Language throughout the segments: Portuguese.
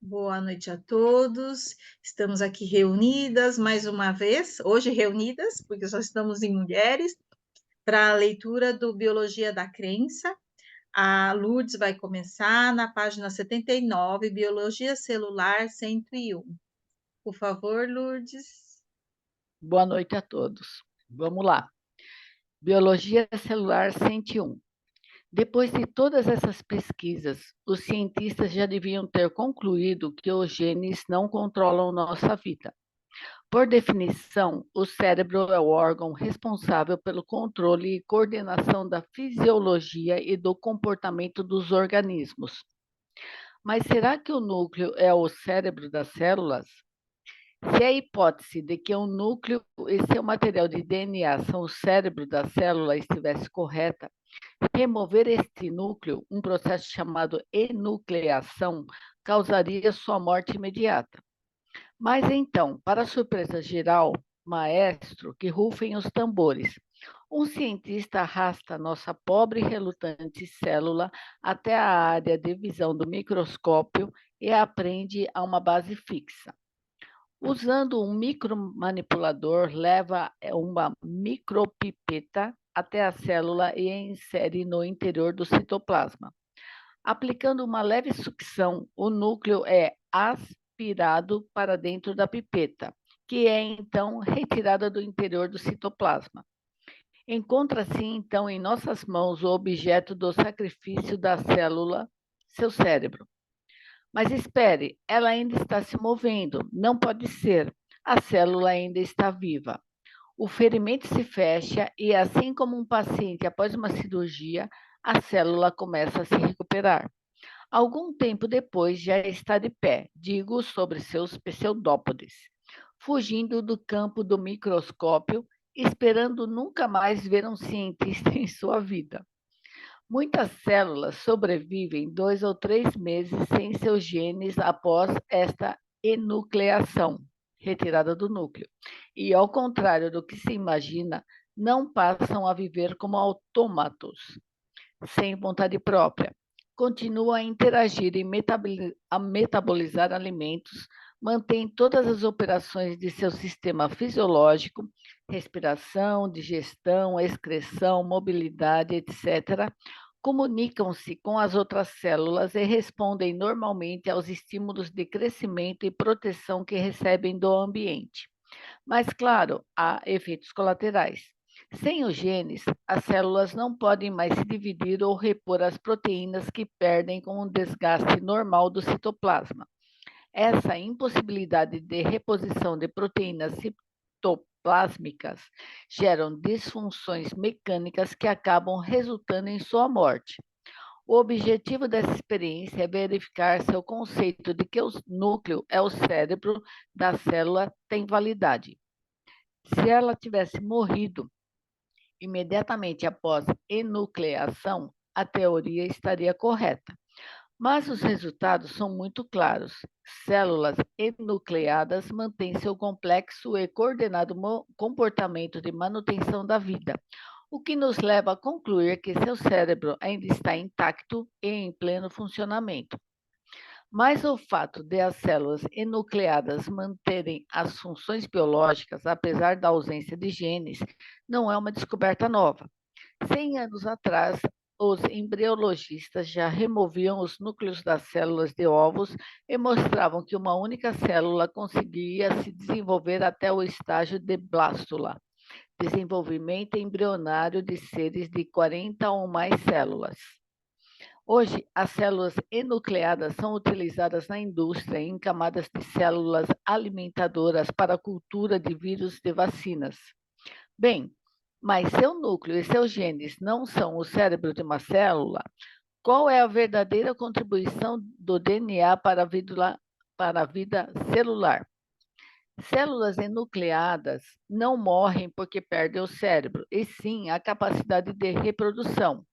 Boa noite a todos. Estamos aqui reunidas mais uma vez, hoje reunidas, porque só estamos em mulheres, para a leitura do Biologia da Crença. A Lourdes vai começar na página 79, Biologia Celular 101. Por favor, Lourdes. Boa noite a todos. Vamos lá. Biologia celular 101. Depois de todas essas pesquisas, os cientistas já deviam ter concluído que os genes não controlam nossa vida. Por definição, o cérebro é o órgão responsável pelo controle e coordenação da fisiologia e do comportamento dos organismos. Mas será que o núcleo é o cérebro das células? Se a hipótese de que o núcleo e seu material de DNA são o cérebro da célula estivesse correta, remover este núcleo, um processo chamado enucleação, causaria sua morte imediata. Mas então, para surpresa geral, maestro, que rufem os tambores, um cientista arrasta nossa pobre e relutante célula até a área de visão do microscópio e a prende a uma base fixa. Usando um micromanipulador, leva uma micropipeta até a célula e a insere no interior do citoplasma. Aplicando uma leve sucção, o núcleo é aspirado para dentro da pipeta, que é então retirada do interior do citoplasma. Encontra-se então em nossas mãos o objeto do sacrifício da célula, seu cérebro. Mas espere, ela ainda está se movendo. Não pode ser. A célula ainda está viva. O ferimento se fecha e, assim como um paciente após uma cirurgia, a célula começa a se recuperar. Algum tempo depois, já está de pé, digo, sobre seus pseudópodes, fugindo do campo do microscópio, esperando nunca mais ver um cientista em sua vida. Muitas células sobrevivem 2 ou 3 meses sem seus genes após esta enucleação, retirada do núcleo. E, ao contrário do que se imagina, não passam a viver como autômatos, sem vontade própria. Continuam a interagir e a metabolizar alimentos, mantêm todas as operações de seu sistema fisiológico, respiração, digestão, excreção, mobilidade, etc., comunicam-se com as outras células e respondem normalmente aos estímulos de crescimento e proteção que recebem do ambiente. Mas, claro, há efeitos colaterais. Sem os genes, as células não podem mais se dividir ou repor as proteínas que perdem com o desgaste normal do citoplasma. Essa impossibilidade de reposição de proteínas citoplásmicas geram disfunções mecânicas que acabam resultando em sua morte. O objetivo dessa experiência é verificar se o conceito de que o núcleo é o cérebro da célula tem validade. Se ela tivesse morrido imediatamente após enucleação, a teoria estaria correta. Mas os resultados são muito claros. Células enucleadas mantêm seu complexo e coordenado comportamento de manutenção da vida, o que nos leva a concluir que seu cérebro ainda está intacto e em pleno funcionamento. Mas o fato de as células enucleadas manterem as funções biológicas, apesar da ausência de genes, não é uma descoberta nova. 100 anos atrás, os embriologistas já removiam os núcleos das células de ovos e mostravam que uma única célula conseguia se desenvolver até o estágio de blástula, desenvolvimento embrionário de seres de 40 ou mais células. Hoje, as células enucleadas são utilizadas na indústria em camadas de células alimentadoras para a cultura de vírus de vacinas. Bem, mas seu núcleo e seus genes não são o cérebro de uma célula? Qual é a verdadeira contribuição do DNA para a vida celular? Células enucleadas não morrem porque perdem o cérebro, e sim a capacidade de reprodução.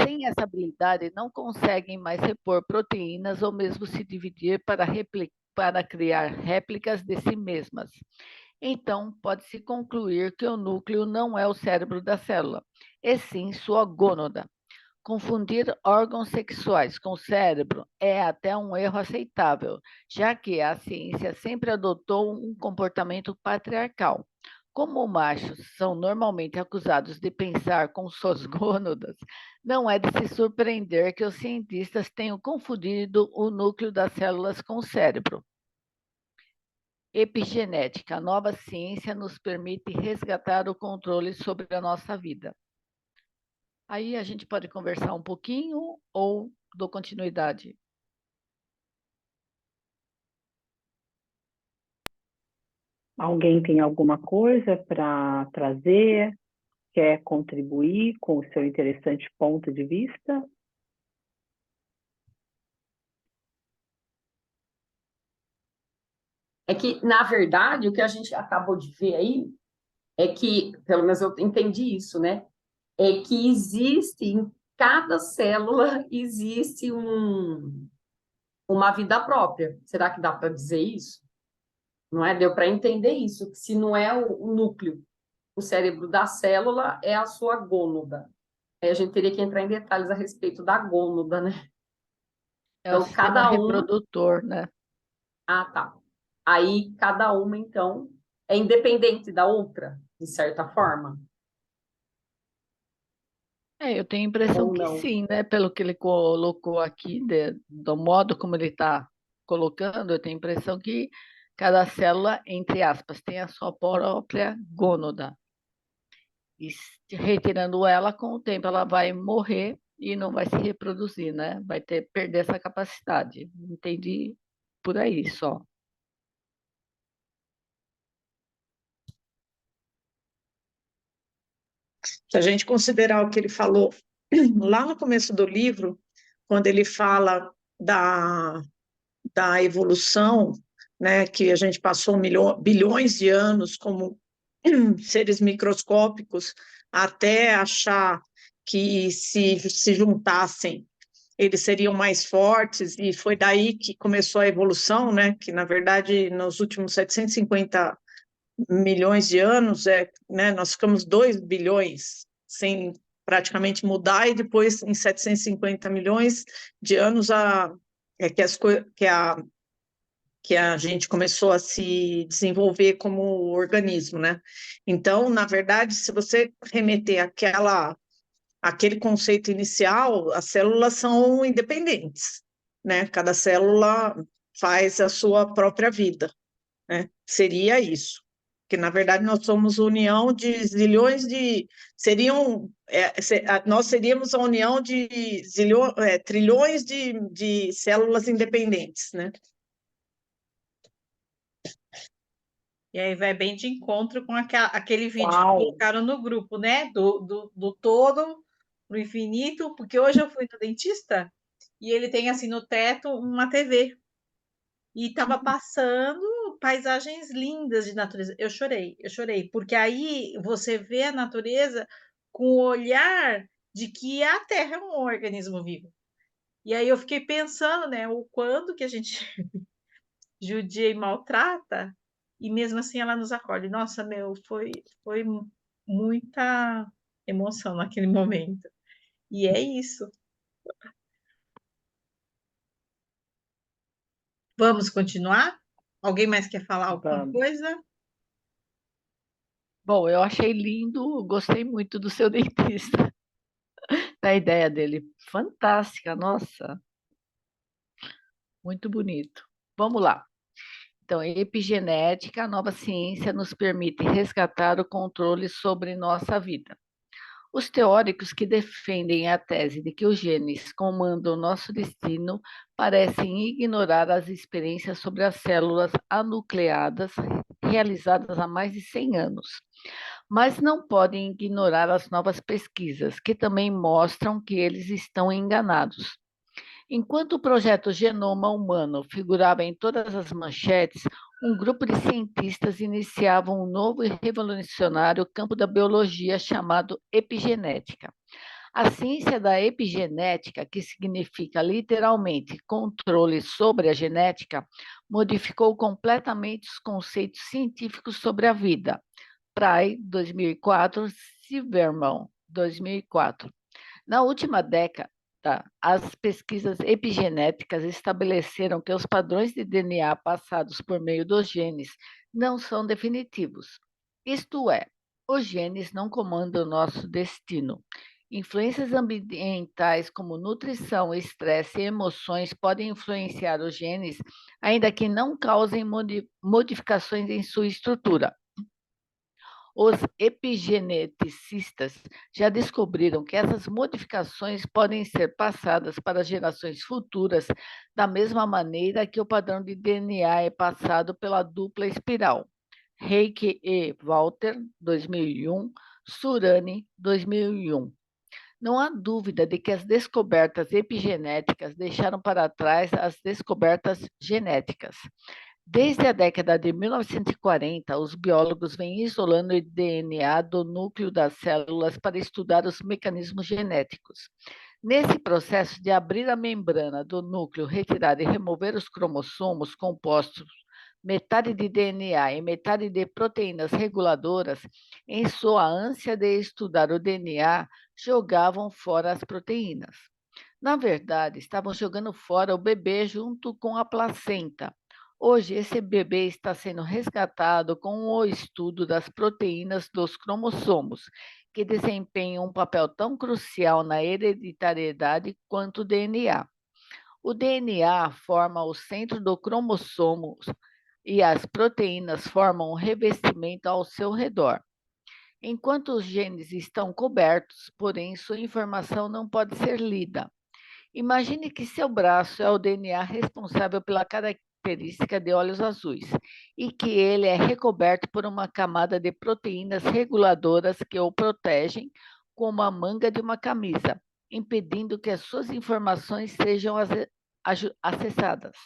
Sem essa habilidade, não conseguem mais repor proteínas ou mesmo se dividir para criar réplicas de si mesmas. Então, pode-se concluir que o núcleo não é o cérebro da célula, e sim sua gônada. Confundir órgãos sexuais com cérebro é até um erro aceitável, já que a ciência sempre adotou um comportamento patriarcal. Como machos são normalmente acusados de pensar com suas gônadas, não é de se surpreender que os cientistas tenham confundido o núcleo das células com o cérebro. Epigenética, a nova ciência nos permite resgatar o controle sobre a nossa vida. Aí a gente pode conversar um pouquinho ou dou continuidade? Alguém tem alguma coisa para trazer? Quer contribuir com o seu interessante ponto de vista? É que, na verdade, o que a gente acabou de ver aí é que, pelo menos eu entendi isso, né? É que existe, em cada célula, existe uma vida própria. Será que dá para dizer isso? Não é? Deu para entender isso, que se não é o núcleo, o cérebro da célula é a sua gônada. Aí a gente teria que entrar em detalhes a respeito da gônada, né? É o Então, sistema cada uma... reprodutor, né? Ah, tá. Aí, cada uma, então, é independente da outra, de certa forma, Eu tenho a impressão ou que não? sim, né? Pelo que ele colocou aqui, do modo como ele está colocando, eu tenho a impressão que cada célula, entre aspas, tem a sua própria gônada. E retirando ela, com o tempo, ela vai morrer e não vai se reproduzir, né? Vai perder essa capacidade. Entendi por aí só. Se a gente considerar o que ele falou lá no começo do livro, quando ele fala da evolução, né, que a gente passou bilhões de anos como seres microscópicos até achar que se juntassem eles seriam mais fortes, e foi daí que começou a evolução, né, que na verdade nos últimos 750 milhões de anos, né, nós ficamos 2 bilhões sem praticamente mudar, e depois, em 750 milhões de anos, que a gente começou a se desenvolver como organismo, né? Então, na verdade, se você remeter aquele conceito inicial, as células são independentes, né? Cada célula faz a sua própria vida, né? Seria isso. Que na verdade nós somos união de zilhões de nós seríamos a união de trilhões de células independentes, né? E aí vai bem de encontro com aquele vídeo que Uau! colocaram no grupo, né? Do todo para o infinito, porque hoje eu fui no dentista e ele tem assim no teto uma TV. E estava passando paisagens lindas de natureza. Eu chorei, porque aí você vê a natureza com o olhar de que a Terra é um organismo vivo. E aí eu fiquei pensando, né, o quanto que a gente judia e maltrata, e mesmo assim ela nos acolhe. Nossa, foi muita emoção naquele momento. E é isso. Vamos continuar? Alguém mais quer falar alguma Vamos. coisa? Bom, eu achei lindo, gostei muito do seu dentista, da ideia dele. Fantástica, nossa, muito bonito. Vamos lá. Então, epigenética, a nova ciência nos permite resgatar o controle sobre nossa vida. Os teóricos que defendem a tese de que os genes comandam nosso destino parecem ignorar as experiências sobre as células anucleadas realizadas há mais de 100 anos, mas não podem ignorar as novas pesquisas, que também mostram que eles estão enganados. Enquanto o projeto Genoma Humano figurava em todas as manchetes, um grupo de cientistas iniciava um novo e revolucionário campo da biologia chamado epigenética. A ciência da epigenética, que significa literalmente controle sobre a genética, modificou completamente os conceitos científicos sobre a vida. Pry, 2004, Silverman, 2004. Na última década, as pesquisas epigenéticas estabeleceram que os padrões de DNA passados por meio dos genes não são definitivos. Isto é, os genes não comandam nosso destino. Influências ambientais como nutrição, estresse e emoções podem influenciar os genes, ainda que não causem modificações em sua estrutura. Os epigeneticistas já descobriram que essas modificações podem ser passadas para gerações futuras da mesma maneira que o padrão de DNA é passado pela dupla espiral. Reike e Walter, 2001, Surani, 2001. Não há dúvida de que as descobertas epigenéticas deixaram para trás as descobertas genéticas. Desde a década de 1940, os biólogos vêm isolando o DNA do núcleo das células para estudar os mecanismos genéticos. Nesse processo de abrir a membrana do núcleo, retirar e remover os cromossomos compostos, metade de DNA e metade de proteínas reguladoras, em sua ânsia de estudar o DNA, jogavam fora as proteínas. Na verdade, estavam jogando fora o bebê junto com a placenta. Hoje, esse bebê está sendo resgatado com o estudo das proteínas dos cromossomos, que desempenham um papel tão crucial na hereditariedade quanto o DNA. O DNA forma o centro do cromossomo e as proteínas formam um revestimento ao seu redor. Enquanto os genes estão cobertos, porém, sua informação não pode ser lida. Imagine que seu braço é o DNA responsável pela característica de olhos azuis e que ele é recoberto por uma camada de proteínas reguladoras que o protegem, como a manga de uma camisa, impedindo que as suas informações sejam acessadas.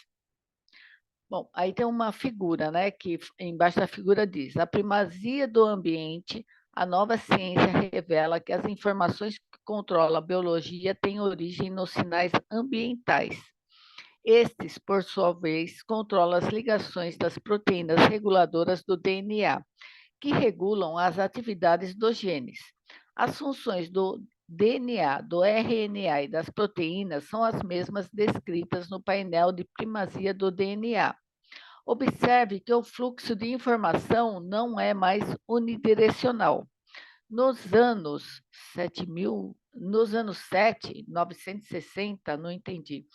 Bom, aí tem uma figura, né, que embaixo da figura diz: a primazia do ambiente, a nova ciência revela que as informações que controlam a biologia têm origem nos sinais ambientais. Estes, por sua vez, controlam as ligações das proteínas reguladoras do DNA, que regulam as atividades dos genes. As funções do DNA, do RNA e das proteínas são as mesmas descritas no painel de primazia do DNA. Observe que o fluxo de informação não é mais unidirecional. Nos anos 960, não entendi,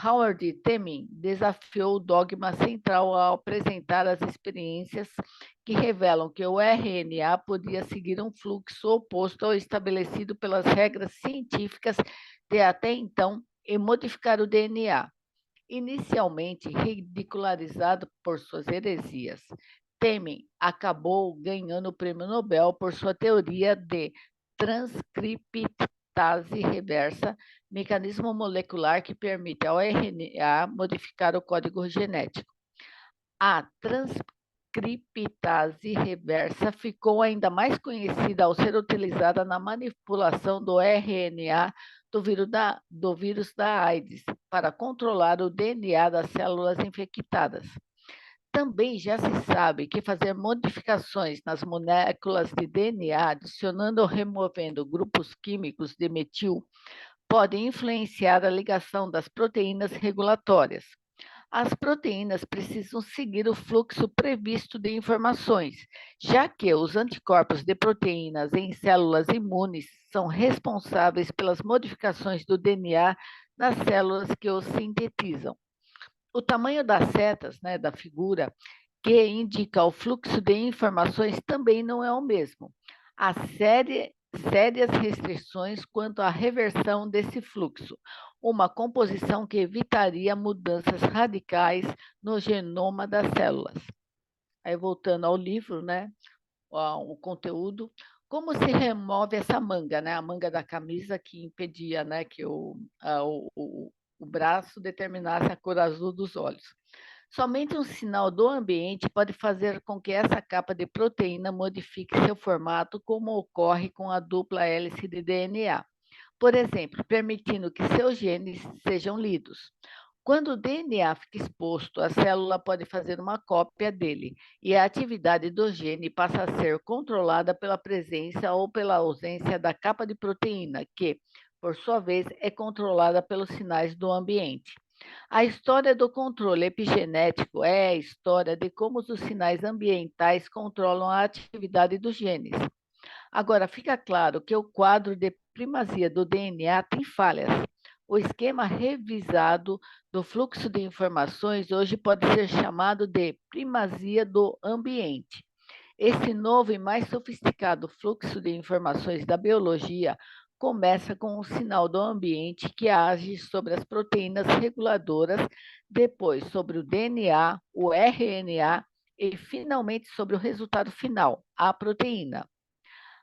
Howard Temin desafiou o dogma central ao apresentar as experiências que revelam que o RNA podia seguir um fluxo oposto ao estabelecido pelas regras científicas de até então e modificar o DNA. Inicialmente ridicularizado por suas heresias, Temin acabou ganhando o prêmio Nobel por sua teoria de transcriptase reversa, mecanismo molecular que permite ao RNA modificar o código genético. A transcriptase reversa ficou ainda mais conhecida ao ser utilizada na manipulação do RNA do vírus da AIDS para controlar o DNA das células infectadas. Também já se sabe que fazer modificações nas moléculas de DNA, adicionando ou removendo grupos químicos de metil, pode influenciar a ligação das proteínas regulatórias. As proteínas precisam seguir o fluxo previsto de informações, já que os anticorpos de proteínas em células imunes são responsáveis pelas modificações do DNA nas células que os sintetizam. O tamanho das setas, né, da figura, que indica o fluxo de informações, também não é o mesmo. Há sérias restrições quanto à reversão desse fluxo, uma composição que evitaria mudanças radicais no genoma das células. Aí, voltando ao livro, né, o conteúdo, como se remove essa manga, né, a manga da camisa que impedia, né, que o braço determinasse a cor azul dos olhos. Somente um sinal do ambiente pode fazer com que essa capa de proteína modifique seu formato, como ocorre com a dupla hélice de DNA. Por exemplo, permitindo que seus genes sejam lidos. Quando o DNA fica exposto, a célula pode fazer uma cópia dele e a atividade do gene passa a ser controlada pela presença ou pela ausência da capa de proteína, que, por sua vez, é controlada pelos sinais do ambiente. A história do controle epigenético é a história de como os sinais ambientais controlam a atividade dos genes. Agora, fica claro que o quadro de primazia do DNA tem falhas. O esquema revisado do fluxo de informações hoje pode ser chamado de primazia do ambiente. Esse novo e mais sofisticado fluxo de informações da biologia começa com o sinal do ambiente que age sobre as proteínas reguladoras, depois sobre o DNA, o RNA e finalmente sobre o resultado final, a proteína.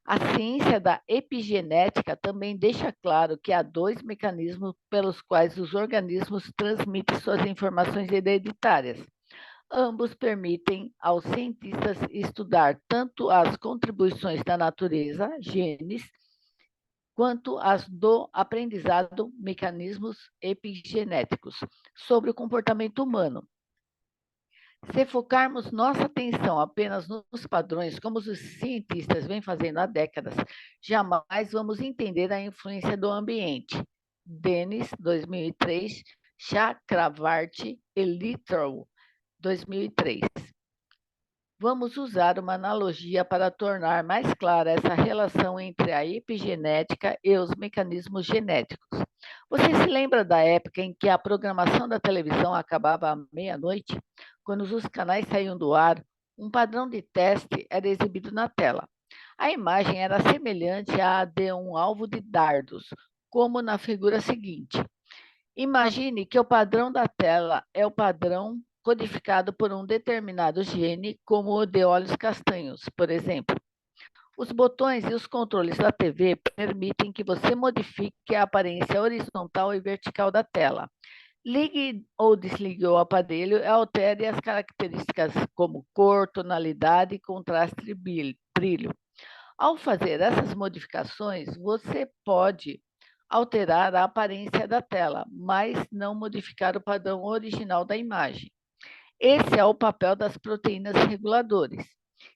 A ciência da epigenética também deixa claro que há dois mecanismos pelos quais os organismos transmitem suas informações hereditárias. Ambos permitem aos cientistas estudar tanto as contribuições da natureza, genes, quanto as do aprendizado, mecanismos epigenéticos, sobre o comportamento humano. Se focarmos nossa atenção apenas nos padrões, como os cientistas vêm fazendo há décadas, jamais vamos entender a influência do ambiente. Dennis, 2003, Chakravarty e Littrow, 2003. Vamos usar uma analogia para tornar mais clara essa relação entre a epigenética e os mecanismos genéticos. Você se lembra da época em que a programação da televisão acabava à meia-noite? Quando os canais saíam do ar, um padrão de teste era exibido na tela. A imagem era semelhante à de um alvo de dardos, como na figura seguinte. Imagine que o padrão da tela é o padrão codificado por um determinado gene, como o de olhos castanhos, por exemplo. Os botões e os controles da TV permitem que você modifique a aparência horizontal e vertical da tela. Ligue ou desligue o aparelho e altere as características como cor, tonalidade, contraste e brilho. Ao fazer essas modificações, você pode alterar a aparência da tela, mas não modificar o padrão original da imagem. Esse é o papel das proteínas reguladoras.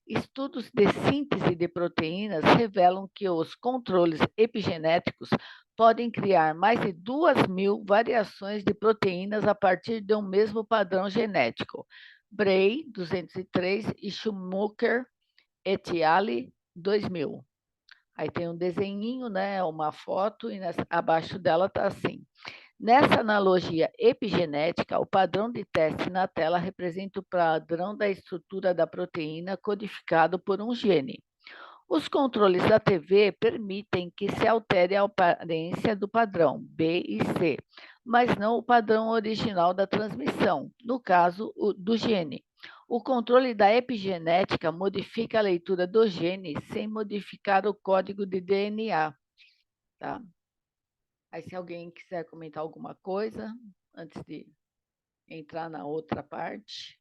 Estudos de síntese de proteínas revelam que os controles epigenéticos podem criar mais de 2.000 variações de proteínas a partir de um mesmo padrão genético. Bray, 203, e Schumacher et al., 2000. Aí tem um desenhinho, né, uma foto, e abaixo dela está assim. Nessa analogia epigenética, o padrão de teste na tela representa o padrão da estrutura da proteína codificado por um gene. Os controles da TV permitem que se altere a aparência do padrão B e C, mas não o padrão original da transmissão, no caso do gene. O controle da epigenética modifica a leitura do gene sem modificar o código de DNA. Tá? Aí, se alguém quiser comentar alguma coisa, antes de entrar na outra parte.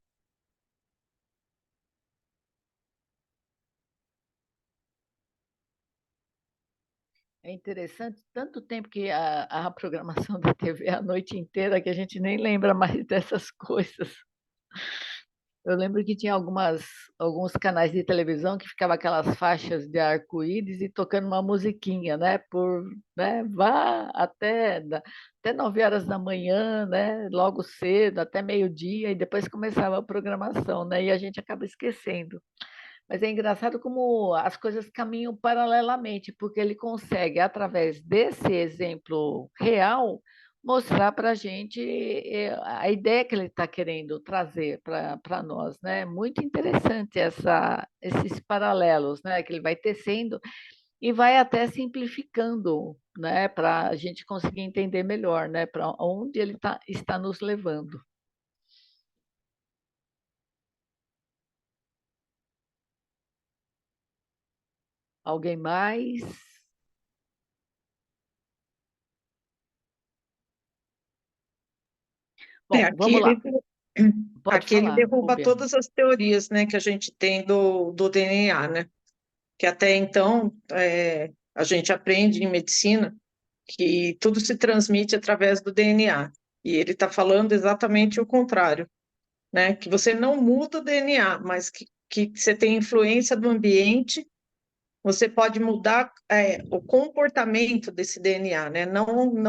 É interessante, tanto tempo que a programação da TV é a noite inteira, que a gente nem lembra mais dessas coisas. Eu lembro que tinha alguns canais de televisão que ficava aquelas faixas de arco-íris e tocando uma musiquinha, né? Vá até 9 horas da manhã, né? Logo cedo, até meio-dia, e depois começava a programação, né? E a gente acaba esquecendo. Mas é engraçado como as coisas caminham paralelamente, porque ele consegue, através desse exemplo real, mostrar para a gente a ideia que ele está querendo trazer para nós, né? Muito interessante esses paralelos, né? Que ele vai tecendo e vai até simplificando, né? Para a gente conseguir entender melhor, né? Para onde ele está nos levando. Alguém mais? Bom, vamos lá. Aqui ele derruba todas as teorias, né, que a gente tem do DNA, né? Que até então a gente aprende em medicina que tudo se transmite através do DNA. E ele está falando exatamente o contrário, né? Que você não muda o DNA, mas que você tem influência do ambiente você pode mudar o comportamento desse DNA, né?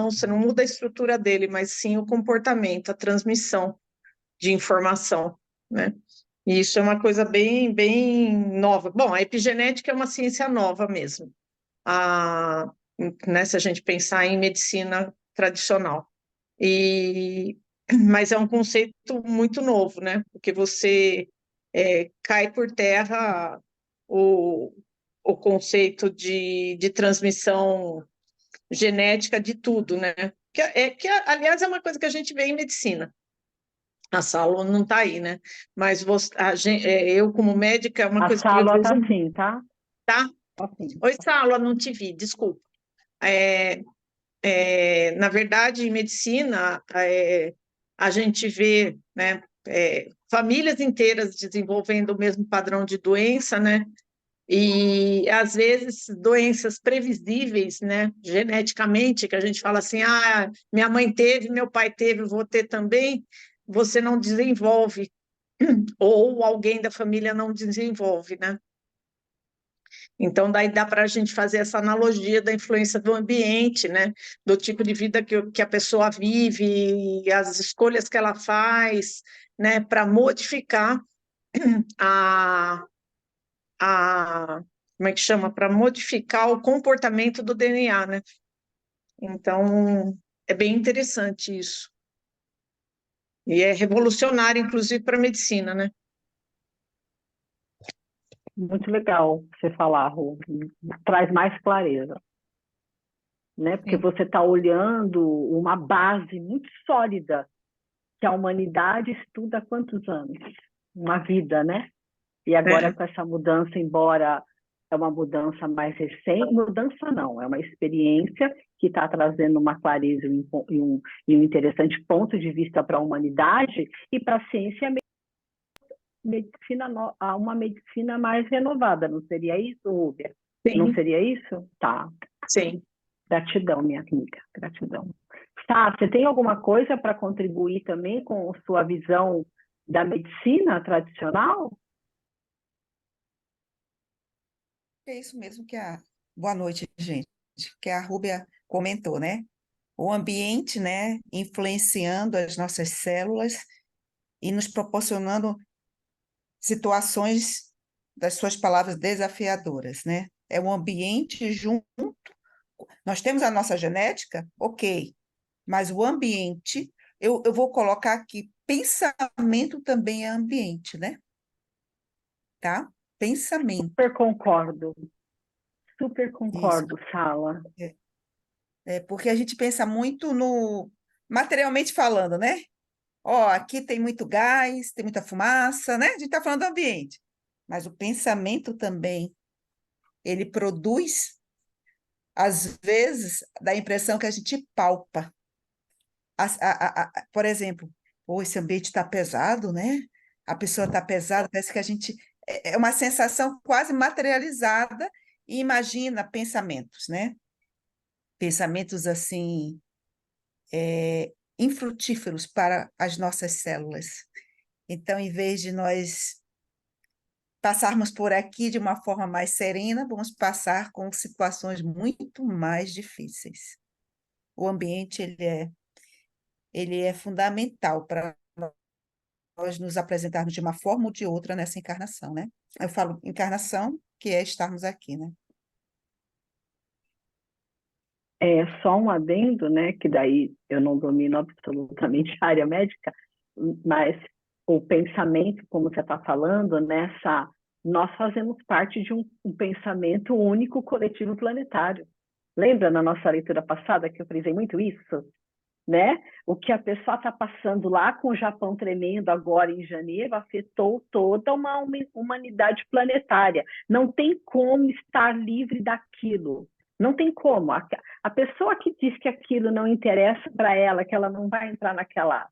Você não muda a estrutura dele, mas sim o comportamento, a transmissão de informação, né? E isso é uma coisa bem, bem nova. Bom, a epigenética é uma ciência nova mesmo, a, né, se a gente pensar em medicina tradicional. Mas é um conceito muito novo, né? Porque você cai por terra o, o conceito de transmissão genética de tudo, né? Aliás, é uma coisa que a gente vê em medicina. A Salo não está aí, né? Mas eu, como médica, é uma A coisa que eu Sálvia está vejo, sim, tá? tá? Tá sim. Oi, Salo, não te vi, desculpa. Na verdade, em medicina, a gente vê, né, famílias inteiras desenvolvendo o mesmo padrão de doença, né? E às vezes doenças previsíveis, né, geneticamente, que a gente fala assim, minha mãe teve, meu pai teve, vou ter também, você não desenvolve, ou alguém da família não desenvolve, né? Então, daí dá para a gente fazer essa analogia da influência do ambiente, né? Do tipo de vida que a pessoa vive, as escolhas que ela faz, né? Para modificar a, como é que chama? Para modificar o comportamento do DNA, né? Então, é bem interessante isso. E é revolucionário, inclusive, para a medicina, né? Muito legal você falar, Rô. Traz mais clareza, né? Porque Sim. você está olhando uma base muito sólida que a humanidade estuda há quantos anos? Uma vida, né? E agora com essa mudança, embora é uma mudança mais recente, mudança não, é uma experiência que está trazendo uma clareza e um interessante ponto de vista para a humanidade e para a ciência a uma medicina mais renovada, não seria isso, Rúbia? Não Sim, seria isso? Tá. sim. Gratidão, minha amiga, gratidão. Tá, você tem alguma coisa para contribuir também com sua visão da medicina tradicional? É isso mesmo que a... Boa noite, gente. Que a Rúbia comentou, né? O ambiente, né, influenciando as nossas células e nos proporcionando situações, das suas palavras, desafiadoras, né? É o ambiente junto. Nós temos a nossa genética, ok, mas o ambiente, eu vou colocar aqui, pensamento também é ambiente, né? Tá? Pensamento, Super isso. concordo, Sala. Porque a gente pensa muito no, materialmente falando, né? Ó, aqui tem muito gás, tem muita fumaça, né? A gente está falando do ambiente. Mas o pensamento também, ele produz, às vezes, dá a impressão que a gente palpa. Por exemplo, pô, esse ambiente está pesado, né? A pessoa está pesada, parece que a gente. É uma sensação quase materializada e imagina pensamentos, né? Pensamentos assim infrutíferos para as nossas células. Então, em vez de nós passarmos por aqui de uma forma mais serena, vamos passar com situações muito mais difíceis. O ambiente ele é fundamental para nós nos apresentarmos de uma forma ou de outra nessa encarnação, né? Eu falo encarnação, que é estarmos aqui, né? É só um adendo, né? Que daí eu não domino absolutamente a área médica, mas o pensamento, como você está falando, nós fazemos parte de um pensamento único coletivo planetário. Lembra na nossa leitura passada que eu frisei muito isso? Né? O que a pessoa está passando lá com o Japão tremendo agora em janeiro afetou toda uma humanidade planetária. Não tem como estar livre daquilo. Não tem como. A pessoa que diz que aquilo não interessa para ela, que ela não vai entrar naquela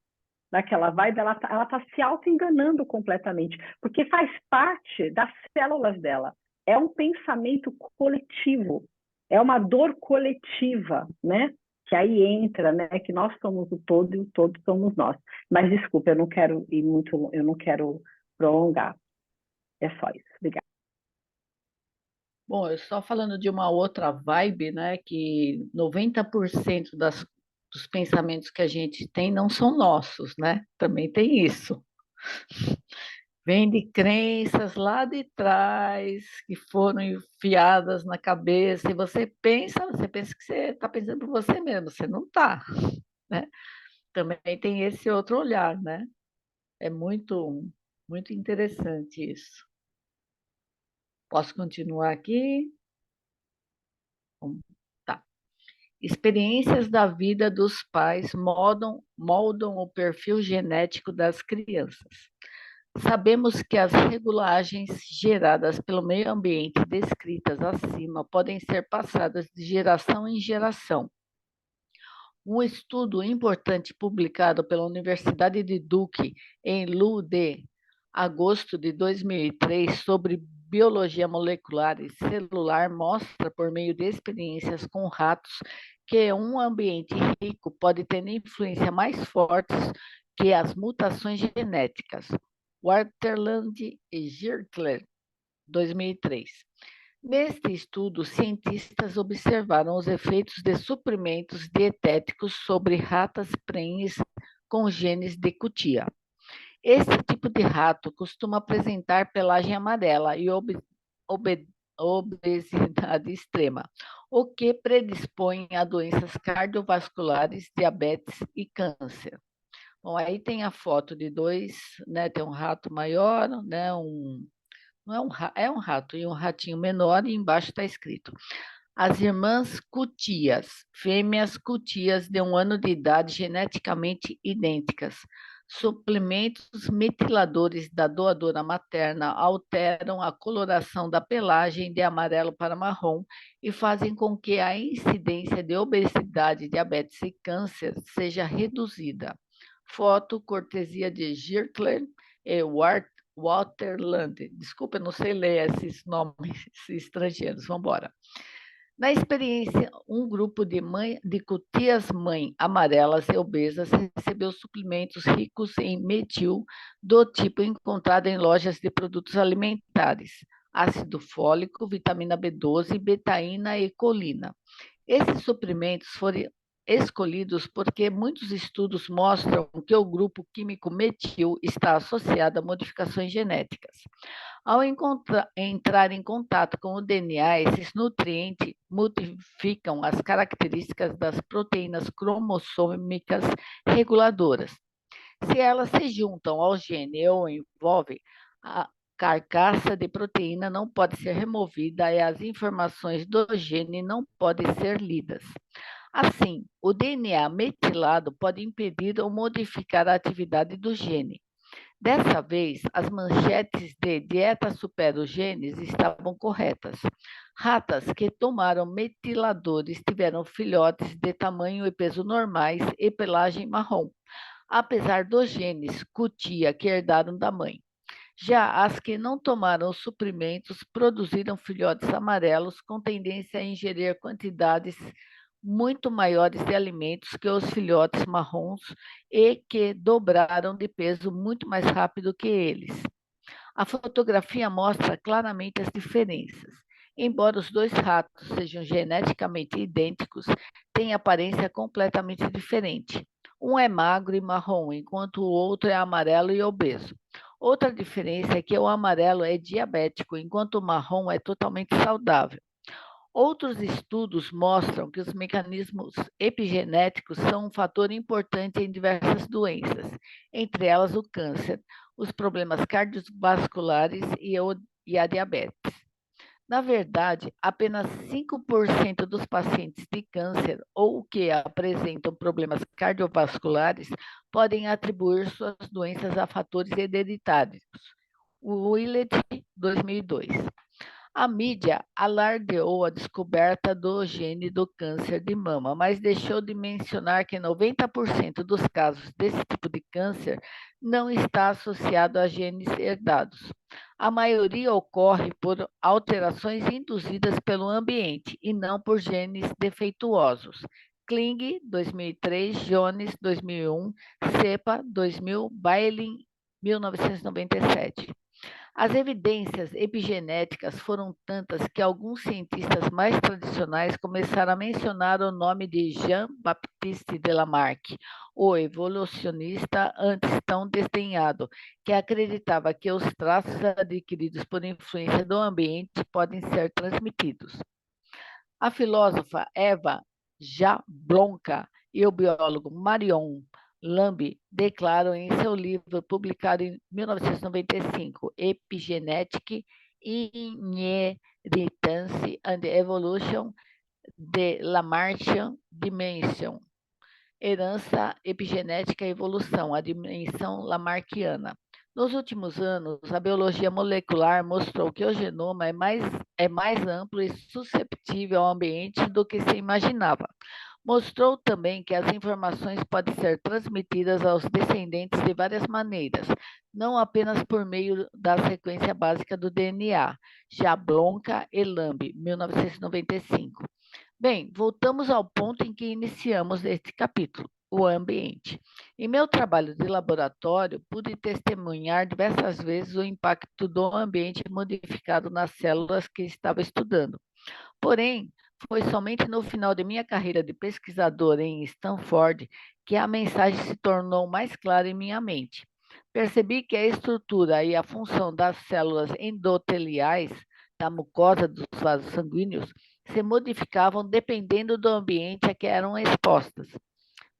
vibe, ela tá se auto-enganando completamente, porque faz parte das células dela. É um pensamento coletivo, é uma dor coletiva, né? Que aí entra, né? Que nós somos o todo e o todo somos nós. Mas desculpa, eu não quero ir muito, eu não quero prolongar. É só isso. Obrigada. Bom, eu só falando de uma outra vibe, né, que 90% dos pensamentos que a gente tem não são nossos, né? Também tem isso. Vem de crenças lá de trás, que foram enfiadas na cabeça, e você pensa que você está pensando por você mesmo, você não está, né? Também tem esse outro olhar, né? É muito interessante isso. Posso continuar aqui? Tá. Experiências da vida dos pais moldam o perfil genético das crianças. Sabemos que as regulagens geradas pelo meio ambiente descritas acima podem ser passadas de geração em geração. Um estudo importante publicado pela Universidade de Duke em Lu de agosto de 2003 sobre biologia molecular e celular mostra, por meio de experiências com ratos, que um ambiente rico pode ter influência mais fortes que as mutações genéticas. Waterland e Girtler, 2003. Neste estudo, cientistas observaram os efeitos de suprimentos dietéticos sobre ratas prenhes com genes de cutia. Esse tipo de rato costuma apresentar pelagem amarela e obesidade extrema, o que predispõe a doenças cardiovasculares, diabetes e câncer. Bom, aí tem a foto de dois, né? Tem um rato maior, né? Não é é um rato e um ratinho menor, e embaixo está escrito: as irmãs cutias, fêmeas cutias de 1 ano de idade, geneticamente idênticas. Suplementos metiladores da doadora materna alteram a coloração da pelagem de amarelo para marrom e fazem com que a incidência de obesidade, diabetes e câncer seja reduzida. Foto cortesia de Girtler e Waterland. Desculpa, eu não sei ler esses nomes estrangeiros. Vamos embora. Na experiência, um grupo de cutias-mãe amarelas e obesas recebeu suplementos ricos em metil do tipo encontrado em lojas de produtos alimentares, ácido fólico, vitamina B12, betaína e colina. Esses suprimentos foram escolhidos porque muitos estudos mostram que o grupo químico metil está associado a modificações genéticas. Ao entrar em contato com o DNA, esses nutrientes modificam as características das proteínas cromossômicas reguladoras. Se elas se juntam ao gene ou envolvem, a carcaça de proteína não pode ser removida e as informações do gene não podem ser lidas. Assim, o DNA metilado pode impedir ou modificar a atividade do gene. Dessa vez, as manchetes de dieta supera os genes estavam corretas. Ratas que tomaram metiladores tiveram filhotes de tamanho e peso normais e pelagem marrom, apesar dos genes cutia que herdaram da mãe. Já as que não tomaram suprimentos produziram filhotes amarelos com tendência a ingerir quantidades muito maiores de alimentos que os filhotes marrons e que dobraram de peso muito mais rápido que eles. A fotografia mostra claramente as diferenças. Embora os dois ratos sejam geneticamente idênticos, têm aparência completamente diferente. Um é magro e marrom, enquanto o outro é amarelo e obeso. Outra diferença é que o amarelo é diabético, enquanto o marrom é totalmente saudável. Outros estudos mostram que os mecanismos epigenéticos são um fator importante em diversas doenças, entre elas o câncer, os problemas cardiovasculares e a diabetes. Na verdade, apenas 5% dos pacientes de câncer ou que apresentam problemas cardiovasculares podem atribuir suas doenças a fatores hereditários. Willett, 2002. A mídia alardeou a descoberta do gene do câncer de mama, mas deixou de mencionar que 90% dos casos desse tipo de câncer não está associado a genes herdados. A maioria ocorre por alterações induzidas pelo ambiente e não por genes defeituosos. Kling, 2003, Jones, 2001, Cepa, 2000, Bailey, 1997. As evidências epigenéticas foram tantas que alguns cientistas mais tradicionais começaram a mencionar o nome de Jean-Baptiste de Lamarck, o evolucionista antes tão desdenhado, que acreditava que os traços adquiridos por influência do ambiente podem ser transmitidos. A filósofa Eva Jablonka e o biólogo Marion Lamb declaram em seu livro publicado em 1995, Epigenetic, Inheritance and Evolution, de Lamarckian Dimension, Herança Epigenética e Evolução, a dimensão lamarckiana. Nos últimos anos, a biologia molecular mostrou que o genoma é mais amplo e susceptível ao ambiente do que se imaginava. Mostrou também que as informações podem ser transmitidas aos descendentes de várias maneiras, não apenas por meio da sequência básica do DNA. Jablonka e Lamb, 1995. Bem, voltamos ao ponto em que iniciamos este capítulo, o ambiente. Em meu trabalho de laboratório, pude testemunhar diversas vezes o impacto do ambiente modificado nas células que estava estudando. Porém, foi somente no final de minha carreira de pesquisador em Stanford que a mensagem se tornou mais clara em minha mente. Percebi que a estrutura e a função das células endoteliais da mucosa dos vasos sanguíneos se modificavam dependendo do ambiente a que eram expostas.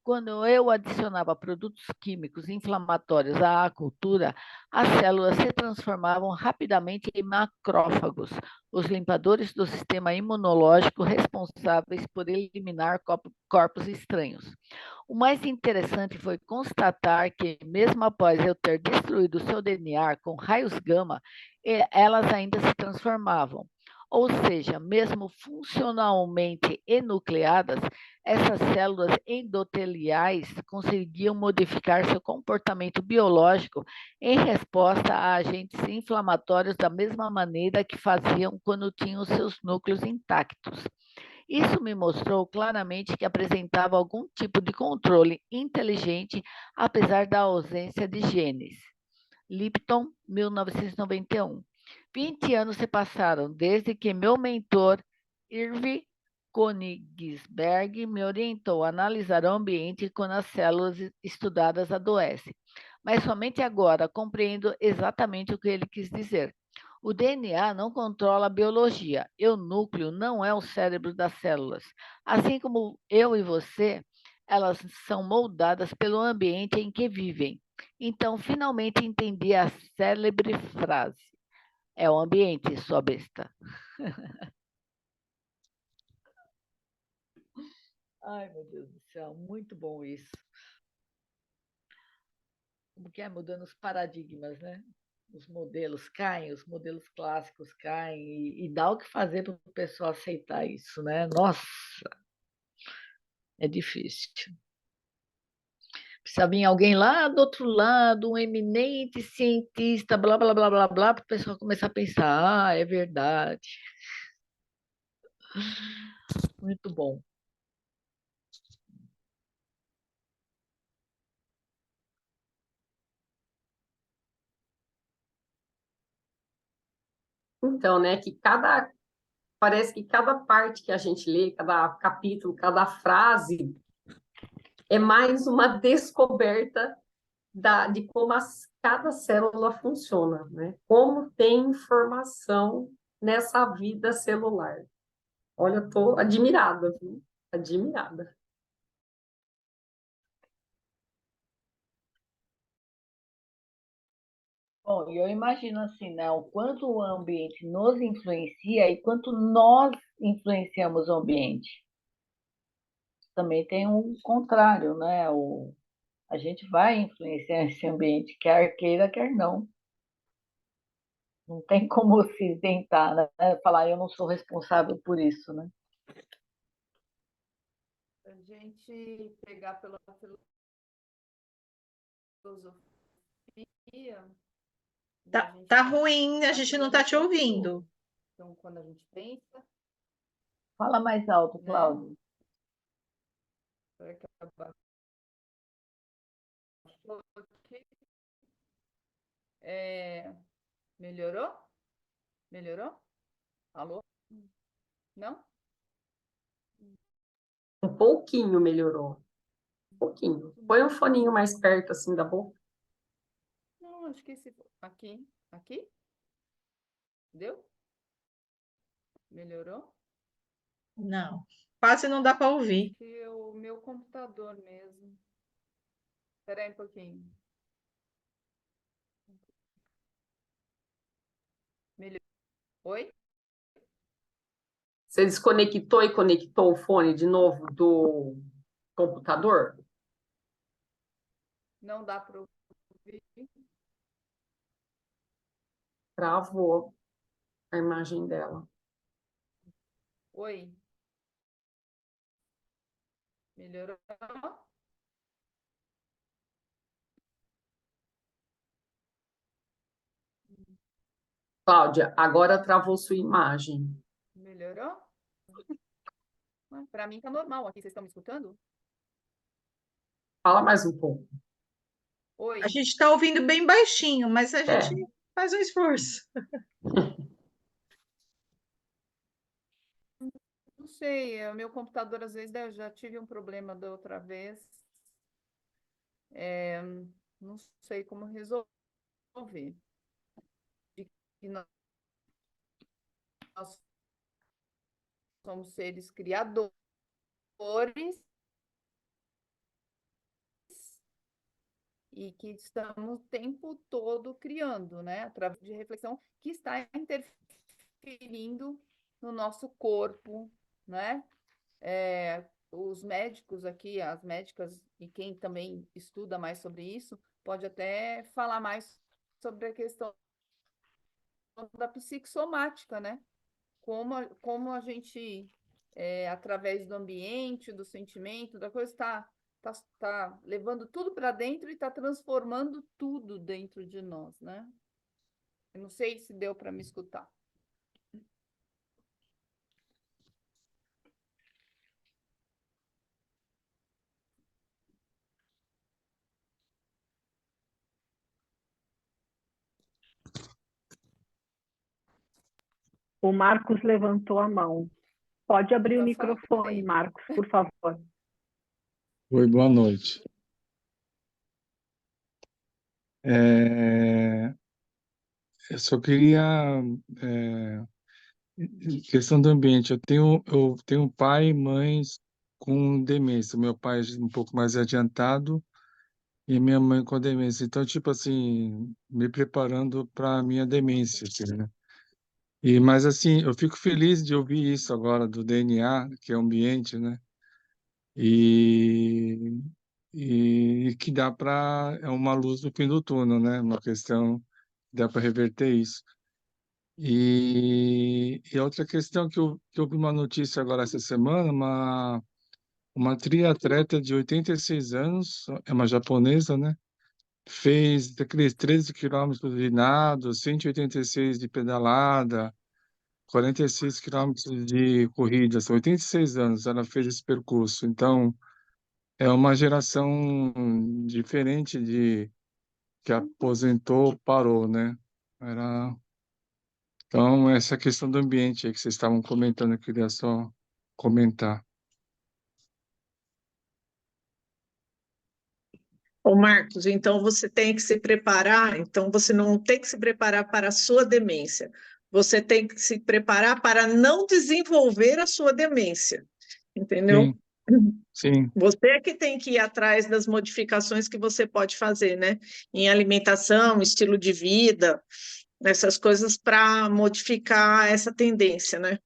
Quando eu adicionava produtos químicos inflamatórios à cultura, as células se transformavam rapidamente em macrófagos, os limpadores do sistema imunológico responsáveis por eliminar corpos estranhos. O mais interessante foi constatar que, mesmo após eu ter destruído o seu DNA com raios gama, elas ainda se transformavam. Ou seja, mesmo funcionalmente enucleadas, essas células endoteliais conseguiam modificar seu comportamento biológico em resposta a agentes inflamatórios da mesma maneira que faziam quando tinham seus núcleos intactos. Isso me mostrou claramente que apresentava algum tipo de controle inteligente, apesar da ausência de genes. Lipton, 1991. 20 anos se passaram desde que meu mentor, Irving Königsberg, me orientou a analisar o ambiente quando as células estudadas adoecem. Mas somente agora compreendo exatamente o que ele quis dizer. O DNA não controla a biologia, e o núcleo não é o cérebro das células. Assim como eu e você, elas são moldadas pelo ambiente em que vivem. Então, finalmente entendi a célebre frase: é o ambiente, sua besta. Ai, meu Deus do céu, muito bom isso. Como que é mudando os paradigmas, né? Os modelos caem, os modelos clássicos caem, e dá o que fazer para o pessoal aceitar isso, né? Nossa, é difícil. Precisa vir alguém lá do outro lado, um eminente cientista, blá, blá, blá, blá, blá, para o pessoal começar a pensar, é verdade. Muito bom. Então, né, parece que cada parte que a gente lê, cada capítulo, cada frase é mais uma descoberta de como cada célula funciona, né? Como tem informação nessa vida celular. Olha, eu estou admirada, viu? Admirada. Bom, eu imagino assim, né, o quanto o ambiente nos influencia e quanto nós influenciamos o ambiente. Também tem um contrário, né? A gente vai influenciar esse ambiente, quer queira, quer não. Não tem como se isentar, né? Falar, eu não sou responsável por isso, né? A gente pegar pela filosofia, né, a gente Tá ruim, a tá gente não criando está o te tempo ouvindo. todo. Então, quando a gente pensa, Fala mais alto, né, Cláudio. vai acabar aqui. Melhorou? Melhorou? Alô? Não? Um pouquinho melhorou. Um pouquinho. Põe um foninho mais perto, assim, da boca. Não, acho que esse. Aqui. Aqui? Deu? Melhorou? Não, quase não dá para Acho ouvir. que é o meu computador mesmo. Espera aí um pouquinho. Melhorou? Oi? Você desconectou e conectou o fone de novo do computador? Não dá para ouvir? Travou a imagem dela. Oi? Melhorou? Cláudia, agora travou sua imagem. Melhorou? Para mim tá normal aqui. Vocês estão me escutando? Fala mais um pouco. Oi? A gente está ouvindo bem baixinho, mas a gente É, faz um esforço. Não sei, o meu computador às vezes eu já tive um problema da outra vez. Não sei como resolver. E nós somos seres criadores e que estamos o tempo todo criando, né? Através de reflexão que está interferindo no nosso corpo, né? Os médicos aqui, as médicas e quem também estuda mais sobre isso, pode até falar mais sobre a questão da psicossomática, né? Como a gente, através do ambiente, do sentimento, da coisa, tá levando tudo para dentro e está transformando tudo dentro de nós, né? Eu não sei se deu para me escutar. O Marcos levantou a mão. Pode abrir o Eu microfone, falei. Marcos, por favor. Oi, boa noite. É, eu só queria, é, questão do ambiente. Eu tenho pai e mães com demência. Meu pai é um pouco mais adiantado e minha mãe com demência. Então, tipo assim, me preparando para a minha demência, assim, né? Mas assim, eu fico feliz de ouvir isso agora do DNA, que é o ambiente, né? E, e que dá para é uma luz no fim do túnel, né? Uma questão dá para reverter isso. E outra questão que eu vi uma notícia agora essa semana, uma triatleta de 86 anos, é uma japonesa, né? Fez aqueles 13 quilômetros de nado, 186 de pedalada, 46 quilômetros de corrida, são 86 anos ela fez esse percurso. Então, é uma geração diferente de que aposentou, parou, né? Era Então, essa questão do ambiente aí que vocês estavam comentando, eu queria só comentar. Ô Marcos, então você tem que se preparar, então você não tem que se preparar para a sua demência, você tem que se preparar para não desenvolver a sua demência, entendeu? Sim, sim, Você é que tem que ir atrás das modificações que você pode fazer, né? Em alimentação, estilo de vida, essas coisas para modificar essa tendência, né?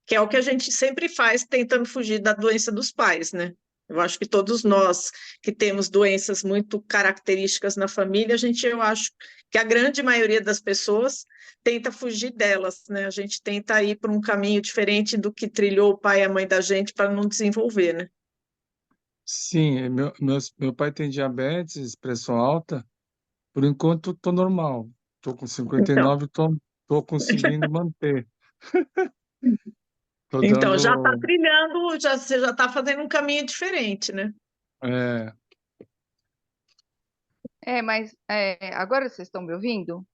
Que é o que a gente sempre faz tentando fugir da doença dos pais, né? Eu acho que todos nós que temos doenças muito características na família, eu acho que a grande maioria das pessoas tenta fugir delas, né? A gente tenta ir por um caminho diferente do que trilhou o pai e a mãe da gente para não desenvolver, né? sim. Meu pai tem diabetes, pressão alta. Por enquanto, estou normal. Estou com Então, 59, tô conseguindo manter. Estou então já está dando. trilhando, você já está fazendo um caminho diferente, né? É, Mas agora vocês estão me ouvindo?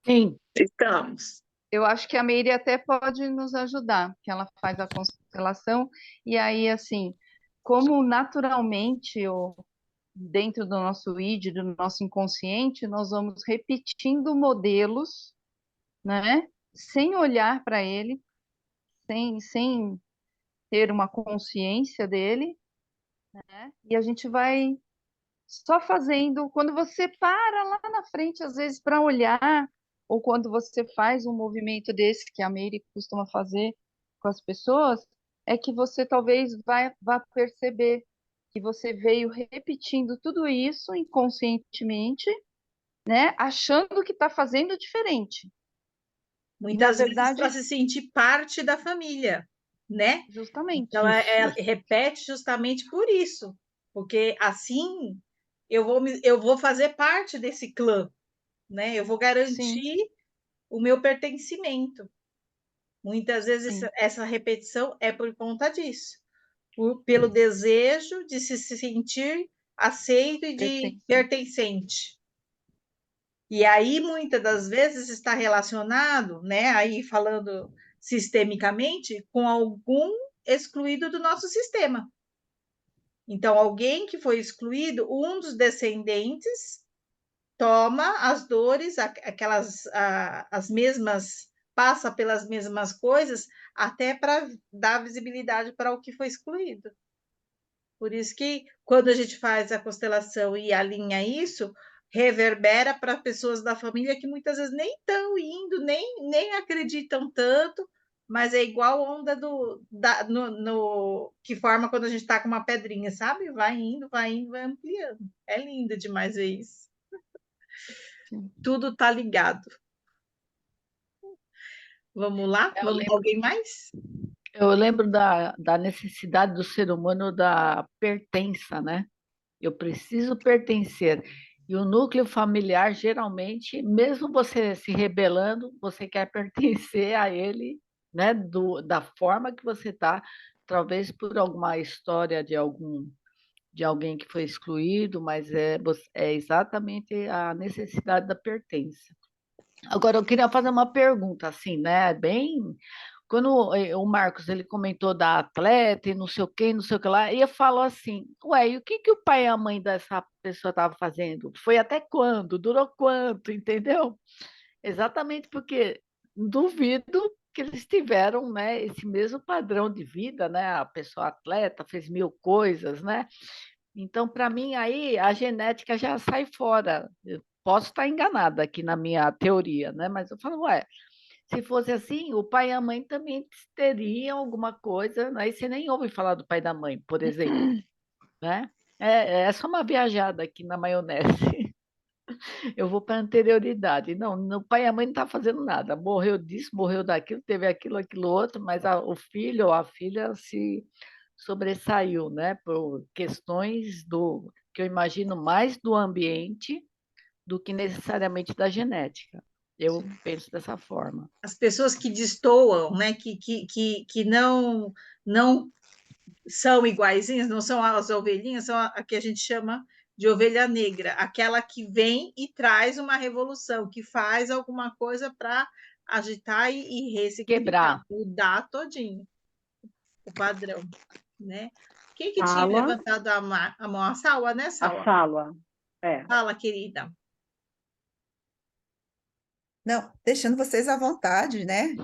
Sim, Estamos. Eu acho que a Meire até pode nos ajudar, que ela faz a constelação, e aí, assim, como naturalmente, dentro do nosso id, do nosso inconsciente, nós vamos repetindo modelos, né? Sem olhar para ele, sem ter uma consciência dele, né? E a gente vai só fazendo. Quando você para lá na frente, às vezes, para olhar, ou quando você faz um movimento desse que a Meire costuma fazer com as pessoas, é que você talvez vá perceber que você veio repetindo tudo isso inconscientemente, né? Achando que está fazendo diferente. E, na Muitas vezes para verdade, se sentir parte da família, né? justamente. Então, isso. repete justamente por isso, porque assim eu vou fazer parte desse clã, né? Eu vou Sim, garantir o meu pertencimento. Muitas vezes sim, essa repetição é por conta disso, pelo desejo de se sentir aceito e de pertence. pertencente. E aí, muitas das vezes, está relacionado, né, aí falando sistemicamente, com algum excluído do nosso sistema. Então, alguém que foi excluído, um dos descendentes toma as dores, as mesmas, passa pelas mesmas coisas, até para dar visibilidade para o que foi excluído. Por isso que, quando a gente faz a constelação e alinha isso, reverbera para pessoas da família que muitas vezes nem estão indo, nem acreditam tanto, mas é igual a onda que forma quando a gente está com uma pedrinha, sabe? Vai indo, vai ampliando. É lindo demais ver isso. Sim. Tudo está ligado. Vamos lá? Eu Vamos, lembro, alguém mais? eu lembro da necessidade do ser humano da pertença, né? Eu preciso pertencer. E o núcleo familiar, geralmente, mesmo você se rebelando, você quer pertencer a ele, né? Da forma que você está, talvez por alguma história de alguém que foi excluído, mas é exatamente a necessidade da pertença. Agora, eu queria fazer uma pergunta, assim, né? Bem, quando o Marcos ele comentou da atleta e não sei o que, não sei o que lá, e eu falo assim, ué, e o que que o pai e a mãe dessa pessoa estavam fazendo? Foi até quando? Durou quanto? Entendeu? Exatamente porque duvido que eles tiveram, né, esse mesmo padrão de vida, né? A pessoa atleta fez mil coisas, né? Então, para mim, aí a genética já sai fora. Eu posso estar enganada aqui na minha teoria, né? Mas eu falo, ué, se fosse assim, o pai e a mãe também teriam alguma coisa, né? Aí você nem ouve falar do pai e da mãe, por exemplo, né? É só uma viajada aqui na maionese. Eu vou para a anterioridade. Não, o pai e a mãe não estão fazendo nada. Morreu disso, morreu daquilo, teve aquilo, aquilo outro, mas o filho ou a filha se sobressaiu, né? Por questões que eu imagino mais do ambiente do que necessariamente da genética. Eu penso dessa forma. As pessoas que destoam, né, que não são iguaizinhas, não são as ovelhinhas, são a que a gente chama de ovelha negra, aquela que vem e traz uma revolução, que faz alguma coisa para agitar e ressignificar, Quebrar. mudar todinho o padrão, né? Quem que tinha Fala, levantado a mão? A Salwa, né, a Salwa? Salwa. É. Fala, querida. Não, deixando vocês à vontade, né?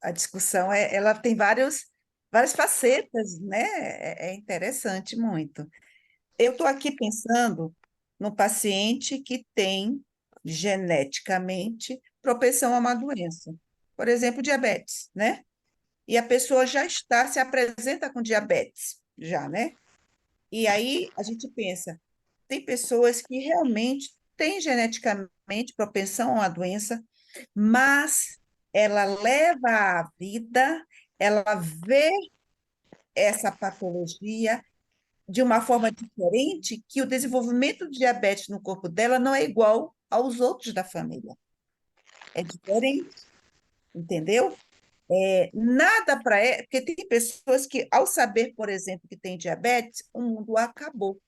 A discussão ela tem várias facetas, né? É interessante muito. Eu estou aqui pensando no paciente que tem geneticamente propensão a uma doença, por exemplo, diabetes, né? E a pessoa se apresenta com diabetes, já, né? E aí a gente pensa, tem pessoas que realmente têm geneticamente propensão a uma doença, mas ela leva a vida, ela vê essa patologia de uma forma diferente, que o desenvolvimento de diabetes no corpo dela não é igual aos outros da família. É diferente, entendeu? Nada para ela, porque tem pessoas que, ao saber, por exemplo, que tem diabetes, o mundo acabou.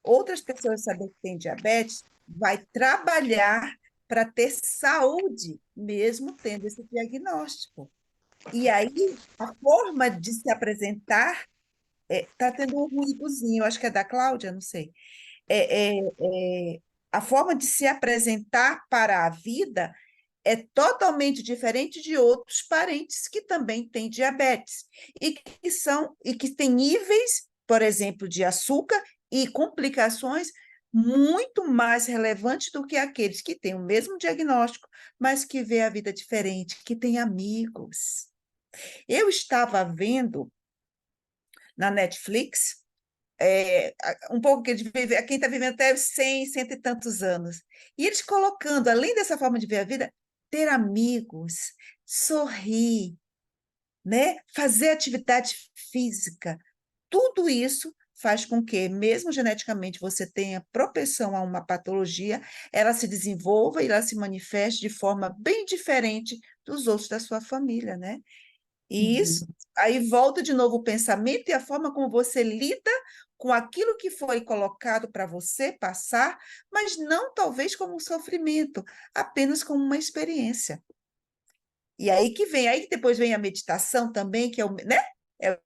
Outras pessoas saber que tem diabetes, vai trabalhar para ter saúde, mesmo tendo esse diagnóstico. E aí, a forma de se apresentar, está tendo um ruídozinho, acho que é da Cláudia, não sei. A forma de se apresentar para a vida é totalmente diferente de outros parentes que também têm diabetes e que têm níveis, por exemplo, de açúcar e complicações muito mais relevantes do que aqueles que têm o mesmo diagnóstico, mas que vê a vida diferente, que têm amigos. Eu estava vendo na Netflix um pouco que quem está vivendo até 100, cento e tantos anos. E eles colocando, além dessa forma de ver a vida, ter amigos, sorrir, né? Fazer atividade física. Tudo isso faz com que, mesmo geneticamente, você tenha propensão a uma patologia, ela se desenvolva e ela se manifeste de forma bem diferente dos outros da sua família, né? E isso, aí volta de novo o pensamento e a forma como você lida com aquilo que foi colocado para você passar, mas não talvez como um sofrimento, apenas como uma experiência. E aí que depois vem a meditação também, que é né? É o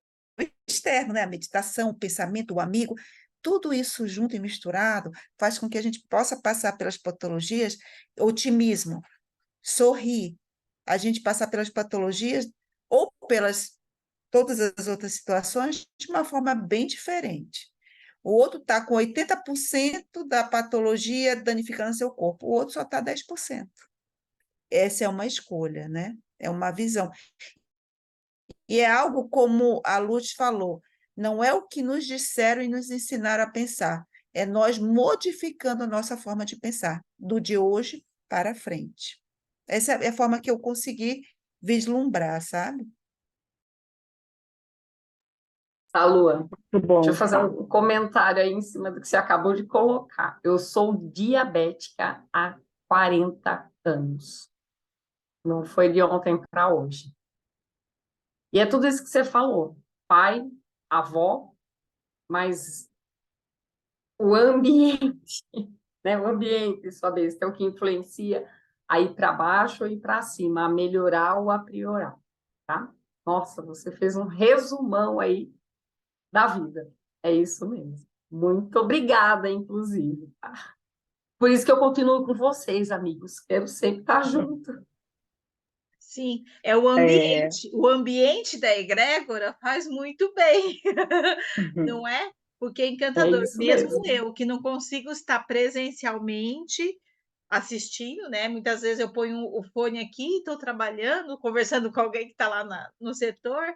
externo, né? A meditação, o pensamento, o amigo, tudo isso junto e misturado faz com que a gente possa passar pelas patologias, otimismo, sorrir, a gente passar pelas patologias ou pelas todas as outras situações de uma forma bem diferente. O outro está com 80% da patologia danificando seu corpo, o outro só está 10%. Essa é uma escolha, né? É uma visão. E é algo como a Luz falou, não é o que nos disseram e nos ensinaram a pensar, é nós modificando a nossa forma de pensar, do de hoje para frente. Essa é a forma que eu consegui vislumbrar, sabe? Tá, Lua? Muito Deixa eu bom, fazer tá? um comentário aí em cima do que você acabou de colocar. Eu sou diabética há 40 anos. Não foi de ontem para hoje. E é tudo isso que você falou. Pai, avó, mas o ambiente, né? O ambiente, sua vez, é o que influencia a ir para baixo ou ir para cima, a melhorar ou a piorar, tá? Nossa, você fez um resumão aí da vida. É isso mesmo. Muito obrigada, inclusive. Tá? Por isso que eu continuo com vocês, amigos. Quero sempre estar junto. Sim, é o É, ambiente. O ambiente da egrégora faz muito bem, uhum, não é? Porque é É encantador. isso Mesmo mesmo. eu, que não consigo estar presencialmente assistindo, né? Muitas vezes eu ponho o fone aqui, estou trabalhando, conversando com alguém que está lá no setor,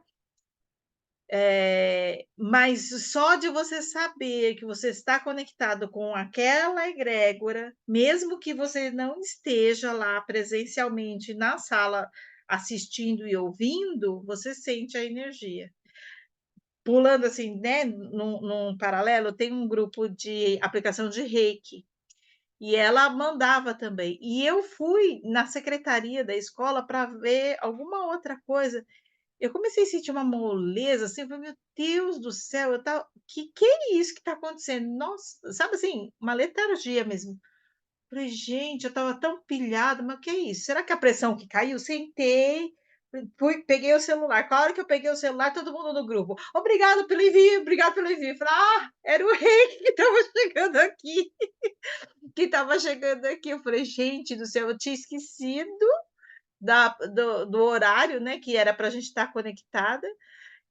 mas só de você saber que você está conectado com aquela egrégora, mesmo que você não esteja lá presencialmente na sala assistindo e ouvindo, você sente a energia. Pulando assim, né, num paralelo, tem um grupo de aplicação de Reiki, e ela mandava também. E eu fui na secretaria da escola para ver alguma outra coisa. Eu comecei a sentir uma moleza, assim, eu falei, meu Deus do céu, eu tava, que é isso que está acontecendo? Nossa, sabe assim, uma letargia mesmo. Falei, gente, eu estava tão pilhada, mas o que é isso? Será que a pressão que caiu? Sentei, peguei o celular. Claro que eu peguei o celular, todo mundo no grupo. Obrigado pelo envio, obrigado pelo envio. Falei, era o rei que estava chegando aqui, que estava chegando aqui. Eu falei, gente do céu, eu tinha esquecido do horário, né, que era para a gente estar conectada,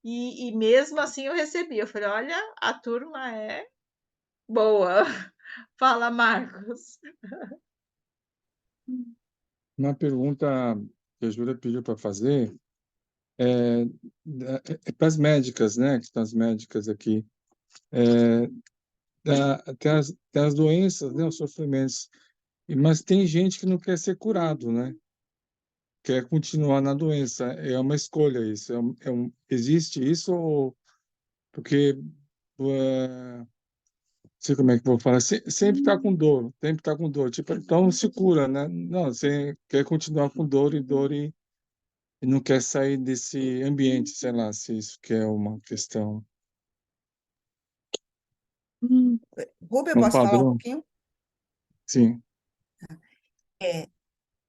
e mesmo assim eu recebi. Eu falei, olha, a turma é boa. Fala, Marcos. Uma pergunta que a Júlia pediu para fazer é, para as médicas, né? Que estão as médicas aqui. Tem as doenças, né? Os sofrimentos. Mas tem gente que não quer ser curado, né? Quer continuar na doença. É uma escolha isso. Existe isso ou porque não sei como é que eu vou falar. Sempre está com dor, sempre está com dor. Tipo, então se cura, né? Não, você quer continuar com dor e não quer sair desse ambiente, sei lá, se isso que é uma questão, Rubem, eu um posso falar um padrão. pouquinho? Sim.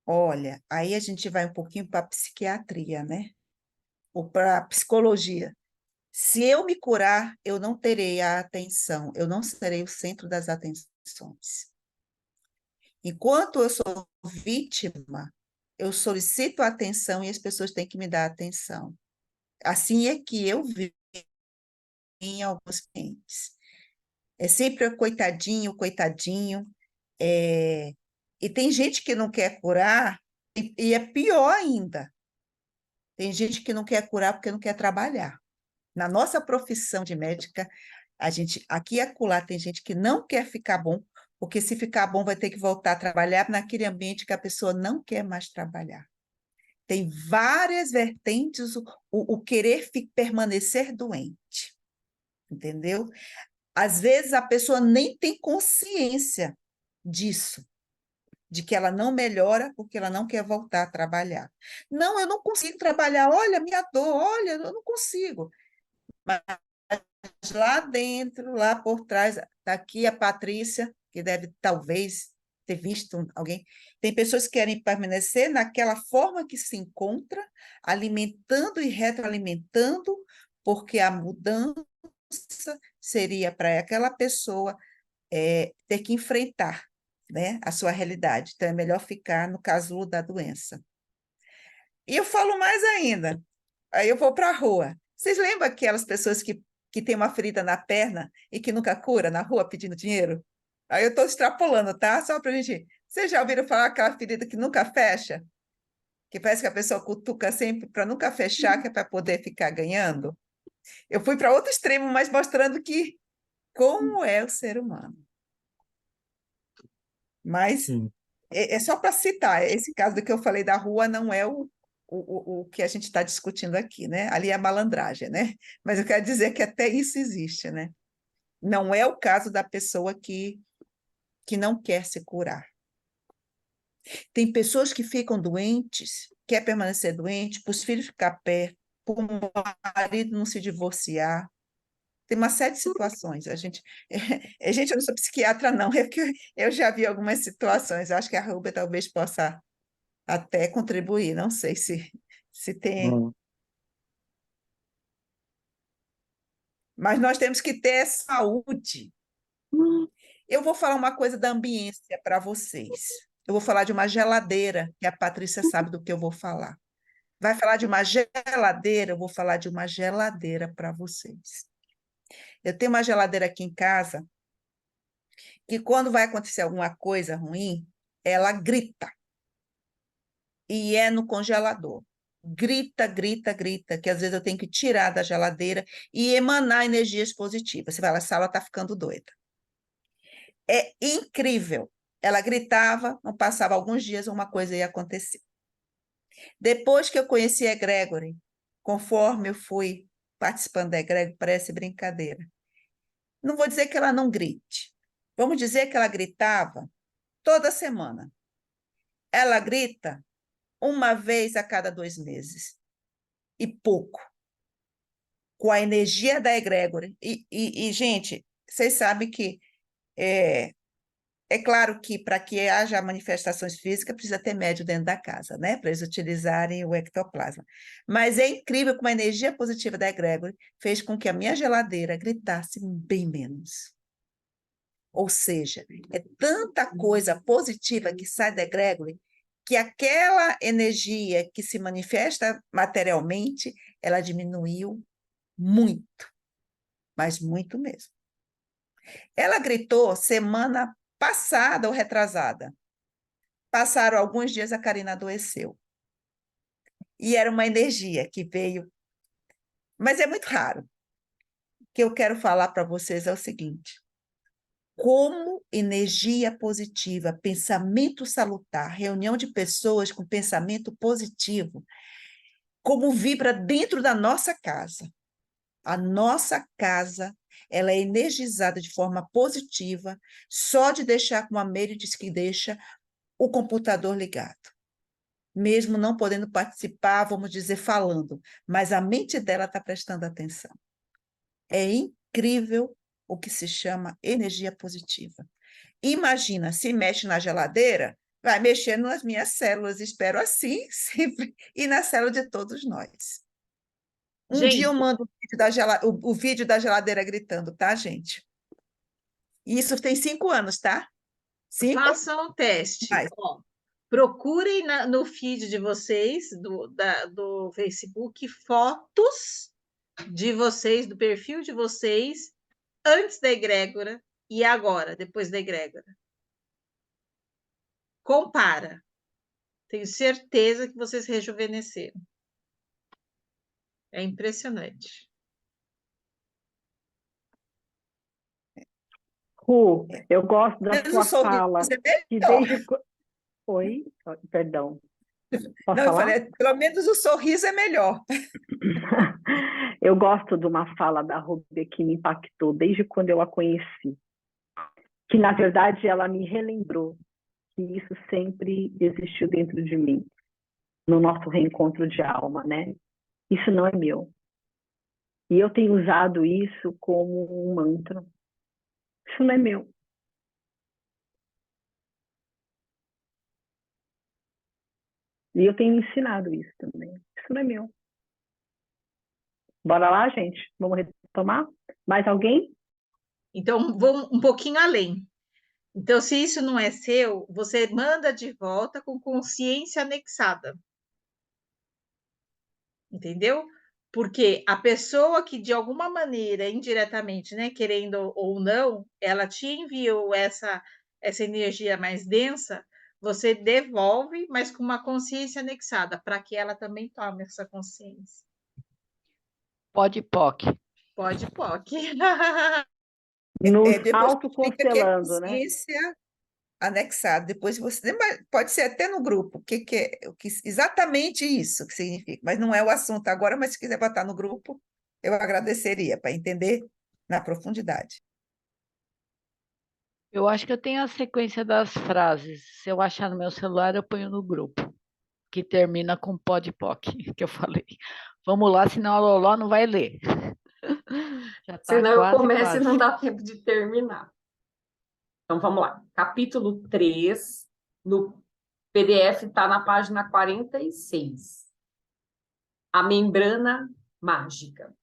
Olha, aí a gente vai um pouquinho para a psiquiatria, né? Ou para a psicologia. Se eu me curar, eu não terei a atenção, eu não serei o centro das atenções. Enquanto eu sou vítima, eu solicito a atenção e as pessoas têm que me dar atenção. Assim é que eu vi em alguns clientes. É sempre o coitadinho, coitadinho. E tem gente que não quer curar, e é pior ainda. Tem gente que não quer curar porque não quer trabalhar. Na nossa profissão de médica, a gente, aqui e acolá, tem gente que não quer ficar bom, porque se ficar bom vai ter que voltar a trabalhar naquele ambiente que a pessoa não quer mais trabalhar. Tem várias vertentes o querer permanecer doente, entendeu? Às vezes a pessoa nem tem consciência disso, de que ela não melhora porque ela não quer voltar a trabalhar. Não, eu não consigo trabalhar, olha a minha dor, olha, eu não consigo. Mas lá dentro, lá por trás, está aqui a Patrícia, que deve talvez ter visto alguém. Tem pessoas que querem permanecer naquela forma que se encontra, alimentando e retroalimentando, porque a mudança seria para aquela pessoa ter que enfrentar, né, a sua realidade. Então, é melhor ficar no casulo da doença. E eu falo mais ainda. Aí eu vou para a rua. Vocês lembram aquelas pessoas que têm uma ferida na perna e que nunca cura na rua pedindo dinheiro? Aí eu estou extrapolando, tá? Só para a gente. Vocês já ouviram falar aquela ferida que nunca fecha? Que parece que a pessoa cutuca sempre para nunca fechar, que é para poder ficar ganhando? Eu fui para outro extremo, mas mostrando que como é o ser humano. Mas Sim. é só para citar, esse caso do que eu falei da rua não é o que a gente está discutindo aqui, né? Ali é a malandragem, né? Mas eu quero dizer que até isso existe, né? Não é o caso da pessoa que não quer se curar. Tem pessoas que ficam doentes, quer permanecer doente, para os filhos ficar perto, para o marido não se divorciar. Tem uma série de situações. Gente, eu não sou psiquiatra, não, é que eu já vi algumas situações. Eu acho que a Rúbia talvez possa até contribuir, não sei se tem. Hum. Mas nós temos que ter saúde. Eu vou falar uma coisa da ambiência para vocês. Eu vou falar de uma geladeira, que a Patrícia sabe do que eu vou falar. Vai falar de uma geladeira, eu vou falar de uma geladeira para vocês. Eu tenho uma geladeira aqui em casa que quando vai acontecer alguma coisa ruim, ela grita. E é no congelador. Grita, grita, grita, que às vezes eu tenho que tirar da geladeira e emanar energias positivas. Você fala, a sala está ficando doida. É incrível. Ela gritava, não passava alguns dias, uma coisa ia acontecer. Depois que eu conheci a Gregory, conforme eu fui participando da Gregory, parece brincadeira. Não vou dizer que ela não grite. Vamos dizer que ela gritava toda semana. Ela grita uma vez a cada 2 meses. E pouco. Com a energia da egrégora. E gente, vocês sabem que é claro que para que haja manifestações físicas precisa ter médium dentro da casa, né? Para eles utilizarem o ectoplasma. Mas é incrível como a energia positiva da egrégora fez com que a minha geladeira gritasse bem menos. Ou seja, é tanta coisa positiva que sai da egrégora que aquela energia que se manifesta materialmente, ela diminuiu muito, mas muito mesmo. Ela gritou semana passada ou retrasada. Passaram alguns dias, a Karina adoeceu. E era uma energia que veio. Mas é muito raro. O que eu quero falar para vocês é o seguinte: como energia positiva, pensamento salutar, reunião de pessoas com pensamento positivo, como vibra dentro da nossa casa. A nossa casa, ela é energizada de forma positiva, só de deixar, como a Meire disse que deixa, o computador ligado. Mesmo não podendo participar, vamos dizer, falando, mas a mente dela está prestando atenção. É incrível o que se chama energia positiva. Imagina, se mexe na geladeira, vai mexer nas minhas células, espero assim, sempre, e na célula de todos nós. Um dia eu Gente, mando o vídeo da geladeira gritando, tá, gente? E isso tem 5 anos, tá? 5? façam o teste. Mais. Ó, procurem no feed de vocês, do Facebook, fotos de vocês, do perfil de vocês, antes da egrégora e agora, depois da egrégora. Compara. Tenho certeza que vocês rejuvenesceram. É impressionante. Ru, eu gosto da Menos sua o sorriso fala, é que melhor. desde... Oi? Perdão. Posso Não, eu falar? falei, pelo menos o sorriso é melhor. Eu gosto de uma fala da Rubia que me impactou desde quando eu a conheci. Que, na verdade, ela me relembrou que isso sempre existiu dentro de mim, no nosso reencontro de alma, né? Isso não é meu. E eu tenho usado isso como um mantra. Isso não é meu. E eu tenho ensinado isso também. Isso não é meu. Bora lá, gente? Vamos retomar? Mais alguém? Então, vamos um pouquinho além. Então, se isso não é seu, você manda de volta com consciência anexada. Entendeu? Porque a pessoa que, de alguma maneira, indiretamente, né, querendo ou não, ela te enviou essa energia mais densa, você devolve, mas com uma consciência anexada, para que ela também tome essa consciência. Pode POC. Pode, pode. Nos Depois fica que é autoconstelando, né? consciência anexada. Depois você pode ser até no grupo, exatamente isso que significa, mas não é o assunto agora, mas se quiser botar no grupo, eu agradeceria para entender na profundidade. Eu acho que eu tenho a sequência das frases. Se eu achar no meu celular, eu ponho no grupo, que termina com pode POC, que eu falei. Vamos lá, senão a Loló não vai ler. Já tá Senão eu quase, começo quase. e não dá tempo de terminar. Então, vamos lá. Capítulo 3, no PDF, está na página 46. A membrana mágica.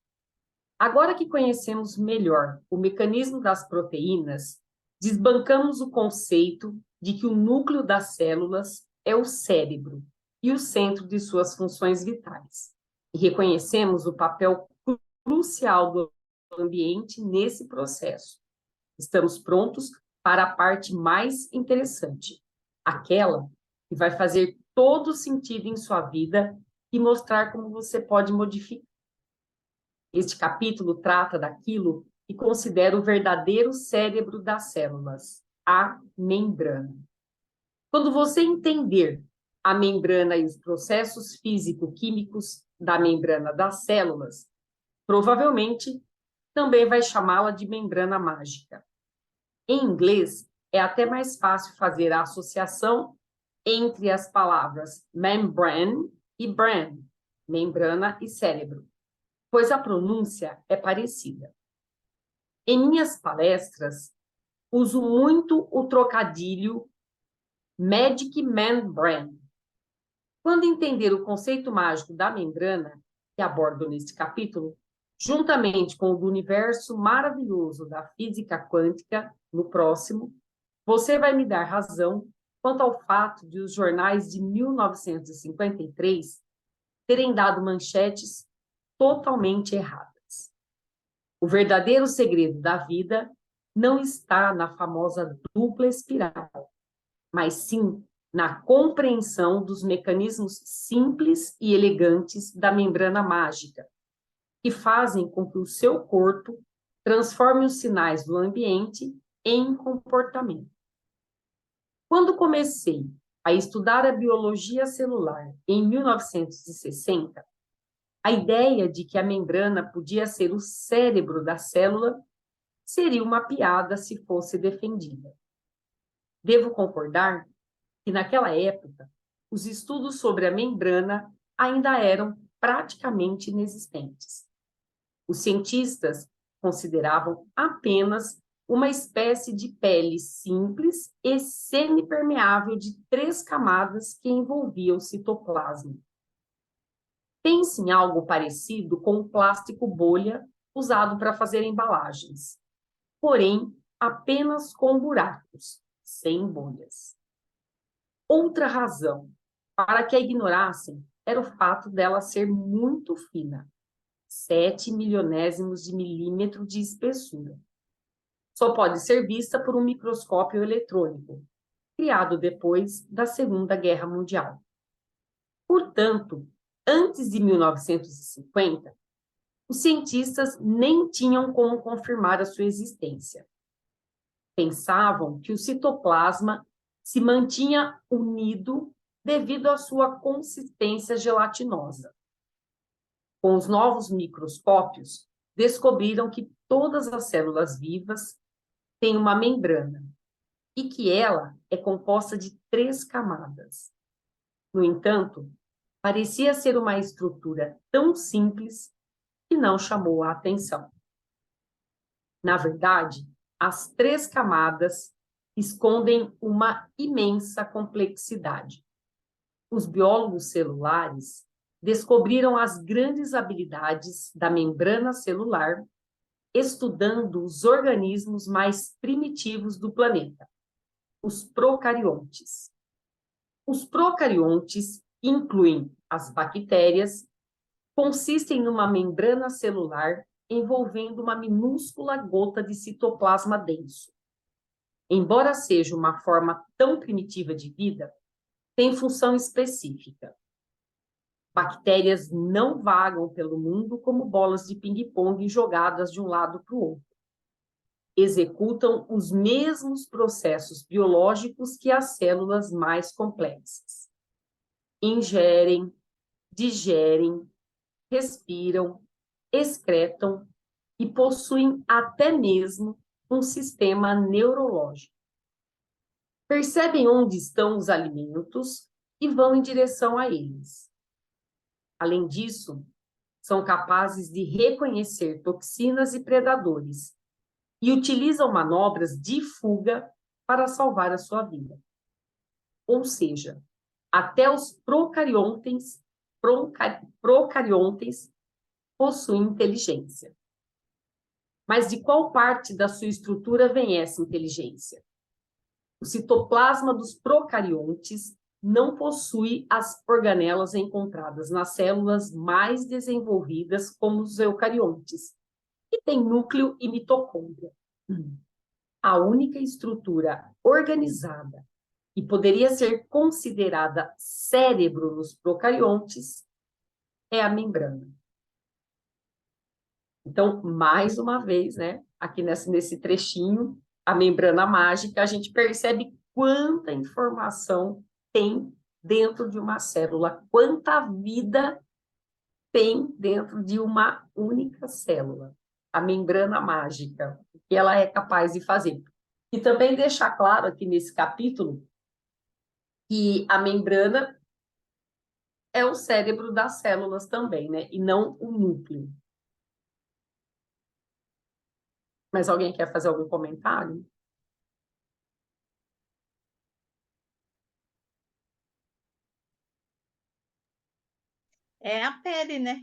Agora que conhecemos melhor o mecanismo das proteínas, desbancamos o conceito de que o núcleo das células é o cérebro e o centro de suas funções vitais. E reconhecemos o papel crucial do ambiente nesse processo. Estamos prontos para a parte mais interessante, aquela que vai fazer todo sentido em sua vida e mostrar como você pode modificar. Este capítulo trata daquilo que considera o verdadeiro cérebro das células, a membrana. Quando você entender a membrana e os processos físico-químicos da membrana das células, provavelmente também vai chamá-la de membrana mágica. Em inglês, é até mais fácil fazer a associação entre as palavras membrane e brain, membrana e cérebro, pois a pronúncia é parecida. Em minhas palestras, uso muito o trocadilho magic membrane. Quando entender o conceito mágico da membrana, que abordo neste capítulo, juntamente com o do universo maravilhoso da física quântica, no próximo, você vai me dar razão quanto ao fato de os jornais de 1953 terem dado manchetes totalmente erradas. O verdadeiro segredo da vida não está na famosa dupla espiral, mas sim na compreensão dos mecanismos simples e elegantes da membrana mágica, que fazem com que o seu corpo transforme os sinais do ambiente em comportamento. Quando comecei a estudar a biologia celular em 1960, a ideia de que a membrana podia ser o cérebro da célula seria uma piada se fosse defendida. Devo concordar que, naquela época, os estudos sobre a membrana ainda eram praticamente inexistentes. Os cientistas consideravam apenas uma espécie de pele simples e semipermeável de 3 camadas que envolvia o citoplasma. Pense em algo parecido com o plástico bolha usado para fazer embalagens, porém apenas com buracos, sem bolhas. Outra razão para que a ignorassem era o fato dela ser muito fina, 7 milionésimos de milímetro de espessura. Só pode ser vista por um microscópio eletrônico, criado depois da Segunda Guerra Mundial. Portanto, antes de 1950, os cientistas nem tinham como confirmar a sua existência. Pensavam que o citoplasma se mantinha unido devido à sua consistência gelatinosa. Com os novos microscópios, descobriram que todas as células vivas têm uma membrana e que ela é composta de 3 camadas. No entanto, parecia ser uma estrutura tão simples que não chamou a atenção. Na verdade, as 3 camadas escondem uma imensa complexidade. Os biólogos celulares descobriram as grandes habilidades da membrana celular, estudando os organismos mais primitivos do planeta, os procariontes. Os procariontes incluem as bactérias, consistem numa membrana celular envolvendo uma minúscula gota de citoplasma denso. Embora seja uma forma tão primitiva de vida, tem função específica. Bactérias não vagam pelo mundo como bolas de ping-pong jogadas de um lado para o outro. Executam os mesmos processos biológicos que as células mais complexas. Ingerem, digerem, respiram, excretam e possuem até mesmo um sistema neurológico. Percebem onde estão os alimentos e vão em direção a eles. Além disso, são capazes de reconhecer toxinas e predadores e utilizam manobras de fuga para salvar a sua vida. Ou seja, até os procariontes possuem inteligência. Mas de qual parte da sua estrutura vem essa inteligência? O citoplasma dos procariontes não possui as organelas encontradas nas células mais desenvolvidas, como os eucariontes, que tem núcleo e mitocôndria. A única estrutura organizada e poderia ser considerada cérebro nos procariontes é a membrana. Então, mais uma vez, né, aqui nesse trechinho, a membrana mágica, a gente percebe quanta informação tem dentro de uma célula, quanta vida tem dentro de uma única célula, a membrana mágica, o que ela é capaz de fazer. E também deixar claro aqui nesse capítulo que a membrana é o cérebro das células também, né? E não o núcleo. Mas alguém quer fazer algum comentário? É a pele, né?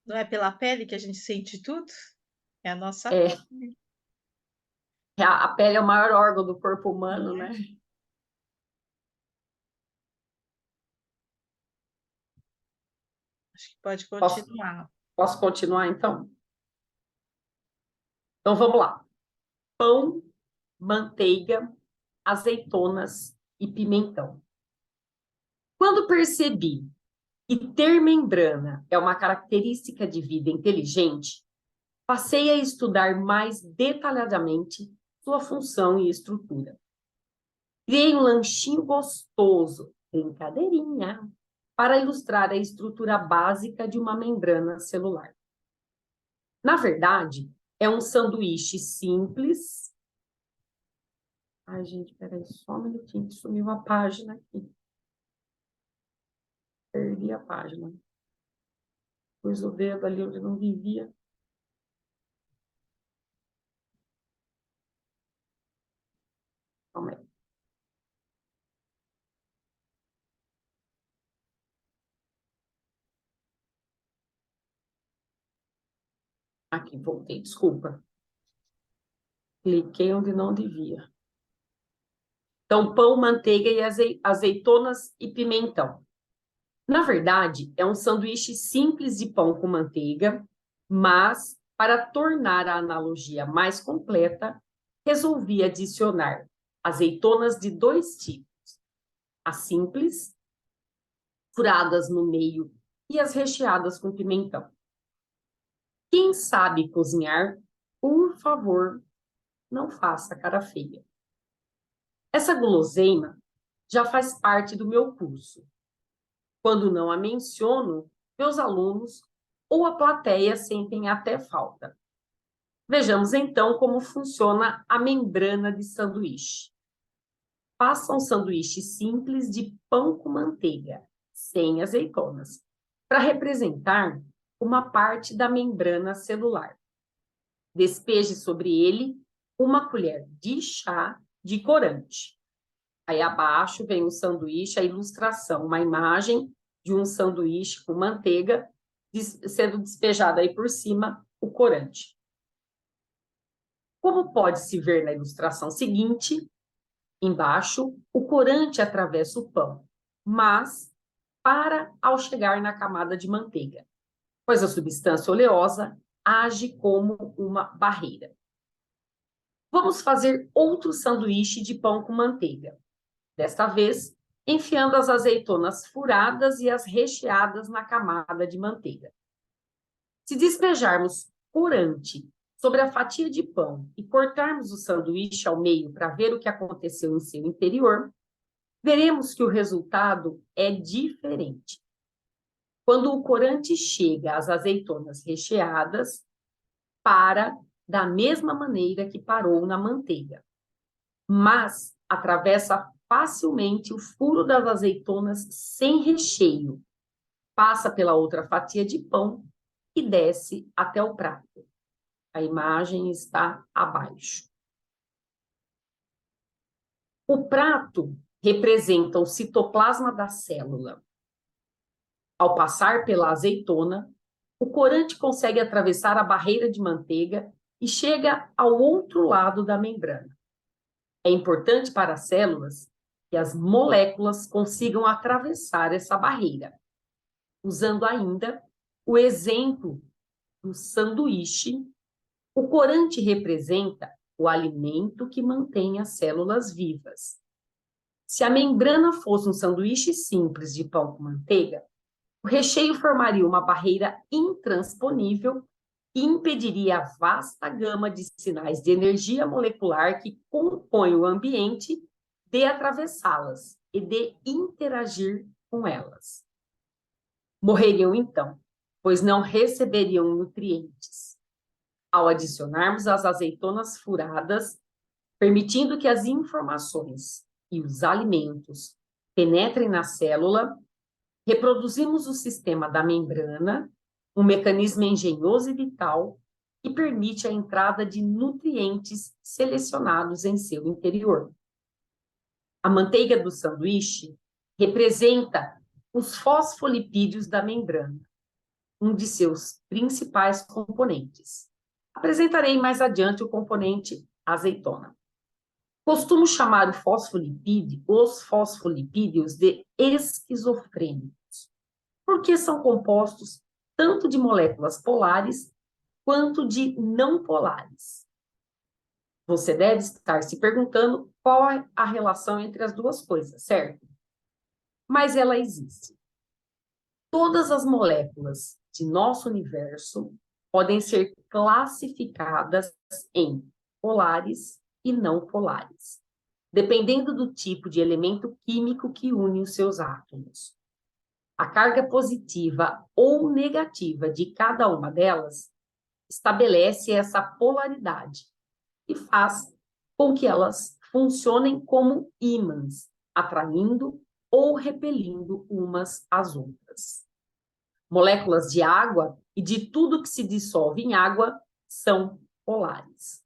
Não é pela pele que a gente sente tudo? É a nossa É. pele. A pele é o maior órgão do corpo humano, né? Acho que pode continuar. Posso continuar, então? Então, vamos lá. Pão, manteiga, azeitonas e pimentão. Quando percebi que ter membrana é uma característica de vida inteligente, passei a estudar mais detalhadamente sua função e estrutura. Criei um lanchinho gostoso, brincadeirinha, para ilustrar a estrutura básica de uma membrana celular. Na verdade, é um sanduíche simples. Ai, gente, peraí, só um minutinho, que sumiu a página aqui. Perdi a página. Pus o dedo ali onde não vivia. Calma aí. Aqui, voltei, desculpa. Cliquei onde não devia. Então, pão, manteiga e azeitonas e pimentão. Na verdade, é um sanduíche simples de pão com manteiga, mas, para tornar a analogia mais completa, resolvi adicionar azeitonas de 2 tipos. As simples, furadas no meio, e as recheadas com pimentão. Quem sabe cozinhar, por favor, não faça cara feia. Essa guloseima já faz parte do meu curso. Quando não a menciono, meus alunos ou a plateia sentem até falta. Vejamos então como funciona a membrana de sanduíche. Faça um sanduíche simples de pão com manteiga, sem azeitonas, para representar uma parte da membrana celular. Despeje sobre ele uma colher de chá de corante. Aí abaixo vem o sanduíche, a ilustração, uma imagem de um sanduíche com manteiga, sendo despejado aí por cima o corante. Como pode-se ver na ilustração seguinte, embaixo, o corante atravessa o pão, mas para ao chegar na camada de manteiga, pois a substância oleosa age como uma barreira. Vamos fazer outro sanduíche de pão com manteiga. Desta vez, enfiando as azeitonas furadas e as recheadas na camada de manteiga. Se despejarmos corante sobre a fatia de pão e cortarmos o sanduíche ao meio para ver o que aconteceu em seu interior, veremos que o resultado é diferente. Quando o corante chega às azeitonas recheadas, para da mesma maneira que parou na manteiga, mas atravessa facilmente o furo das azeitonas sem recheio, passa pela outra fatia de pão e desce até o prato. A imagem está abaixo. O prato representa o citoplasma da célula. Ao passar pela azeitona, o corante consegue atravessar a barreira de manteiga e chega ao outro lado da membrana. É importante para as células que as moléculas consigam atravessar essa barreira, usando ainda o exemplo do sanduíche. O corante representa o alimento que mantém as células vivas. Se a membrana fosse um sanduíche simples de pão com manteiga, o recheio formaria uma barreira intransponível e impediria a vasta gama de sinais de energia molecular que compõem o ambiente de atravessá-las e de interagir com elas. Morreriam então, pois não receberiam nutrientes. Ao adicionarmos as azeitonas furadas, permitindo que as informações e os alimentos penetrem na célula, reproduzimos o sistema da membrana, um mecanismo engenhoso e vital que permite a entrada de nutrientes selecionados em seu interior. A manteiga do sanduíche representa os fosfolipídios da membrana, um de seus principais componentes. Apresentarei mais adiante o componente azeitona. Costumo chamar os fosfolipídios de esquizofrênicos, porque são compostos tanto de moléculas polares quanto de não polares. Você deve estar se perguntando qual é a relação entre as duas coisas, certo? Mas ela existe. Todas as moléculas de nosso universo podem ser classificadas em polares e não polares, dependendo do tipo de elemento químico que une os seus átomos. A carga positiva ou negativa de cada uma delas estabelece essa polaridade e faz com que elas funcionem como ímãs, atraindo ou repelindo umas às outras. Moléculas de água e de tudo que se dissolve em água são polares.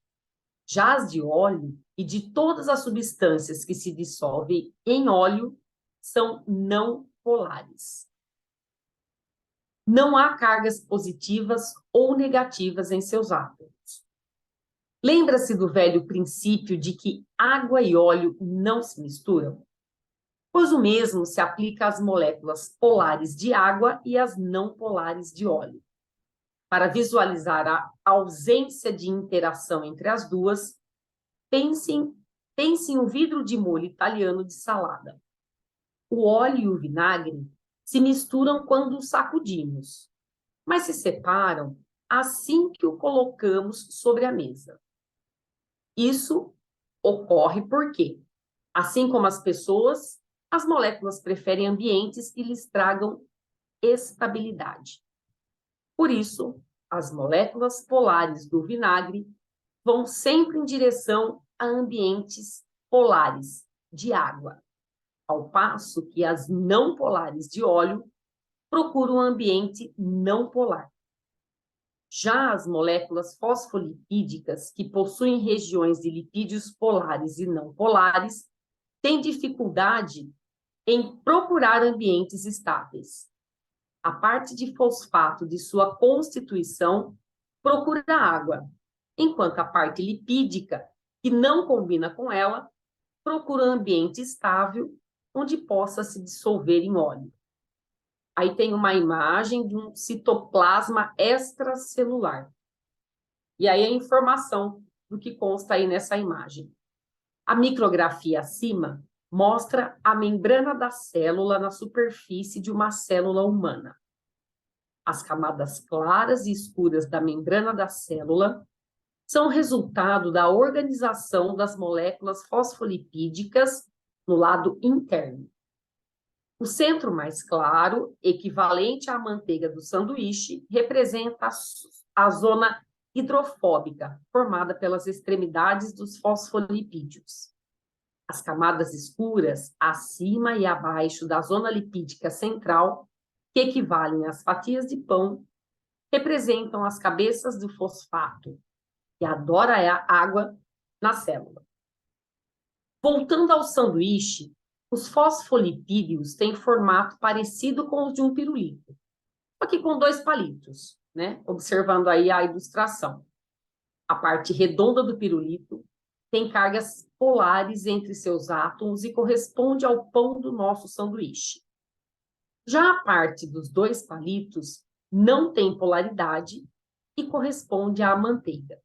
Já as de óleo e de todas as substâncias que se dissolvem em óleo são não polares. Não há cargas positivas ou negativas em seus átomos. Lembra-se do velho princípio de que água e óleo não se misturam? Pois o mesmo se aplica às moléculas polares de água e às não polares de óleo. Para visualizar a ausência de interação entre as duas, pense em um vidro de molho italiano de salada. O óleo e o vinagre se misturam quando o sacudimos, mas se separam assim que o colocamos sobre a mesa. Isso ocorre porque, assim como as pessoas, as moléculas preferem ambientes que lhes tragam estabilidade. Por isso, as moléculas polares do vinagre vão sempre em direção a ambientes polares de água, ao passo que as não polares de óleo procuram um ambiente não polar. Já as moléculas fosfolipídicas, que possuem regiões de lipídios polares e não polares, têm dificuldade em procurar ambientes estáveis. A parte de fosfato de sua constituição procura água, enquanto a parte lipídica, que não combina com ela, procura um ambiente estável onde possa se dissolver em óleo. Aí tem uma imagem de um citoplasma extracelular. E aí a informação do que consta aí nessa imagem. A micrografia acima mostra a membrana da célula na superfície de uma célula humana. As camadas claras e escuras da membrana da célula são resultado da organização das moléculas fosfolipídicas no lado interno. O centro mais claro, equivalente à manteiga do sanduíche, representa a zona hidrofóbica, formada pelas extremidades dos fosfolipídios. As camadas escuras, acima e abaixo da zona lipídica central, que equivalem às fatias de pão, representam as cabeças do fosfato, que adora a água na célula. Voltando ao sanduíche, os fosfolipídios têm formato parecido com os de um pirulito, só que com 2 palitos, né? Observando aí a ilustração. A parte redonda do pirulito tem cargas polares entre seus átomos e corresponde ao pão do nosso sanduíche. Já a parte dos 2 palitos não tem polaridade e corresponde à manteiga.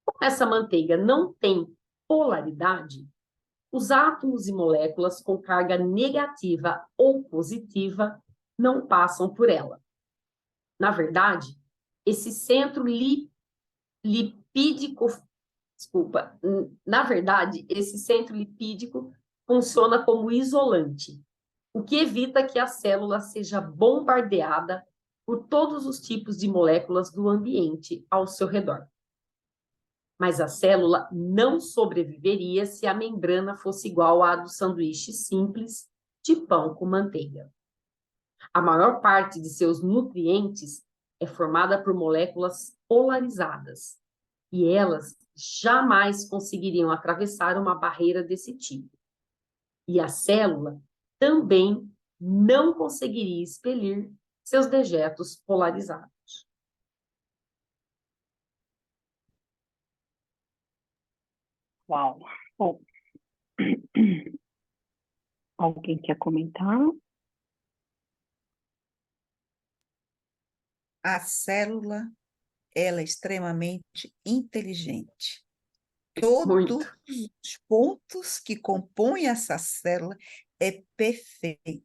Como essa manteiga não tem polaridade, os átomos e moléculas com carga negativa ou positiva não passam por ela. Na verdade, esse centro lipídico funciona como isolante, o que evita que a célula seja bombardeada por todos os tipos de moléculas do ambiente ao seu redor. Mas a célula não sobreviveria se a membrana fosse igual à do sanduíche simples de pão com manteiga. A maior parte de seus nutrientes é formada por moléculas polarizadas, e elas jamais conseguiriam atravessar uma barreira desse tipo. E a célula também não conseguiria expelir seus dejetos polarizados. Uau! Bom, alguém quer comentar? A célula, ela é extremamente inteligente. Todos os pontos que compõem essa célula é perfeita.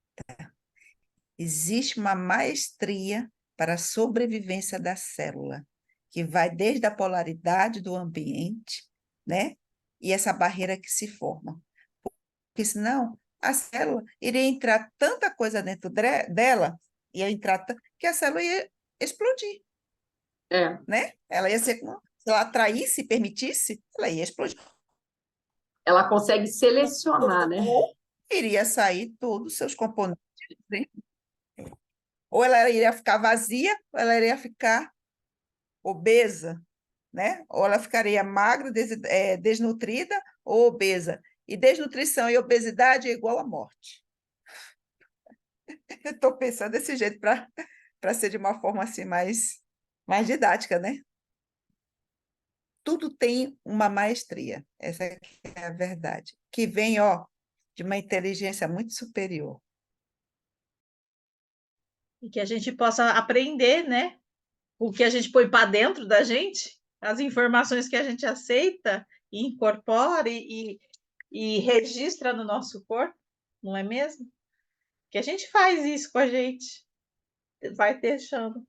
Existe uma maestria para a sobrevivência da célula, que vai desde a polaridade do ambiente, né? E essa barreira que se forma. Porque senão a célula iria entrar tanta coisa dentro dela, que a célula ia explodir. Né? Ela ia ser, se ela atraísse e permitisse, ela ia explodir. Ela consegue selecionar, né? Ou iria sair todos os seus componentes, né? Ou ela iria ficar vazia, ou ela iria ficar obesa, né? Ou ela ficaria magra, desnutrida ou obesa. E desnutrição e obesidade é igual à morte. Eu estou pensando desse jeito para ser de uma forma assim mais didática, né? Tudo tem uma maestria, essa aqui é a verdade, que vem, ó, de uma inteligência muito superior. E que a gente possa aprender, né? O que a gente põe para dentro da gente, as informações que a gente aceita e incorpora e registra no nosso corpo, não é mesmo? Que a gente faz isso com a gente, vai deixando.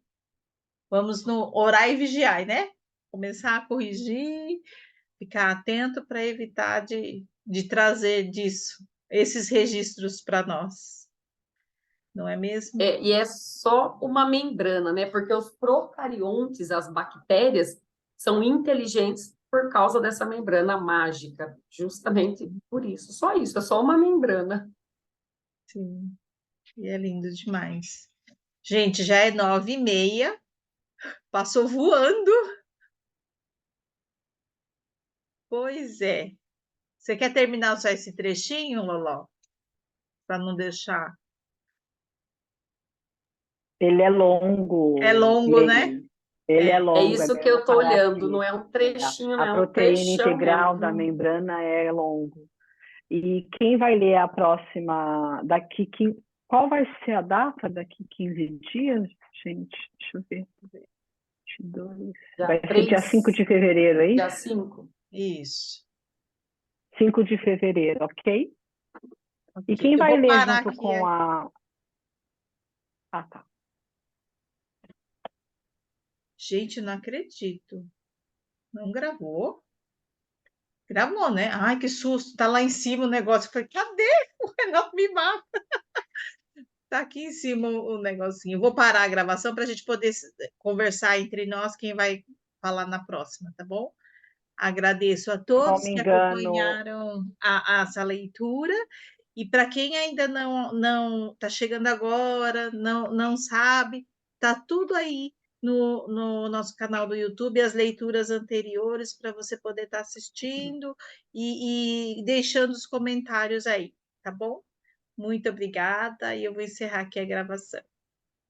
Vamos no orar e vigiar, né? Começar a corrigir, ficar atento para evitar de trazer disso, esses registros para nós. Não é mesmo? E é só uma membrana, né? Porque os procariontes, as bactérias, são inteligentes por causa dessa membrana mágica, justamente por isso. Só isso, é só uma membrana. Sim, e é lindo demais. Gente, já é 9h30, passou voando. Pois é. Você quer terminar só esse trechinho, Loló? Para não deixar. Ele é longo, É longo, né? Lene. Ele é É. É longo, isso que bem eu estou uma olhando, não parte. é um trechinho, não A é um proteína trechão integral mesmo, da viu? membrana é longo. E quem vai ler a próxima qual vai ser a data daqui 15 dias, gente? Deixa eu ver. 22. Vai ser dia 5 de fevereiro, é Dia isso? 5. Isso. 5 de fevereiro, ok? E quem Eu vai vou ler parar junto aqui. com a... Ah, tá. Gente, não acredito. Não gravou? Gravou, né? Ai, que susto. Tá lá em cima o negócio. Eu falei, cadê? O Renato me mata. Tá aqui em cima o negocinho. Eu vou parar a gravação para a gente poder conversar entre nós quem vai falar na próxima, tá bom? Agradeço a Se não todos me que engano, acompanharam essa leitura. E para quem ainda não está chegando agora, não sabe, tá tudo aí no nosso canal do YouTube, as leituras anteriores para você poder estar assistindo e deixando os comentários aí, tá bom? Muito obrigada e eu vou encerrar aqui a gravação.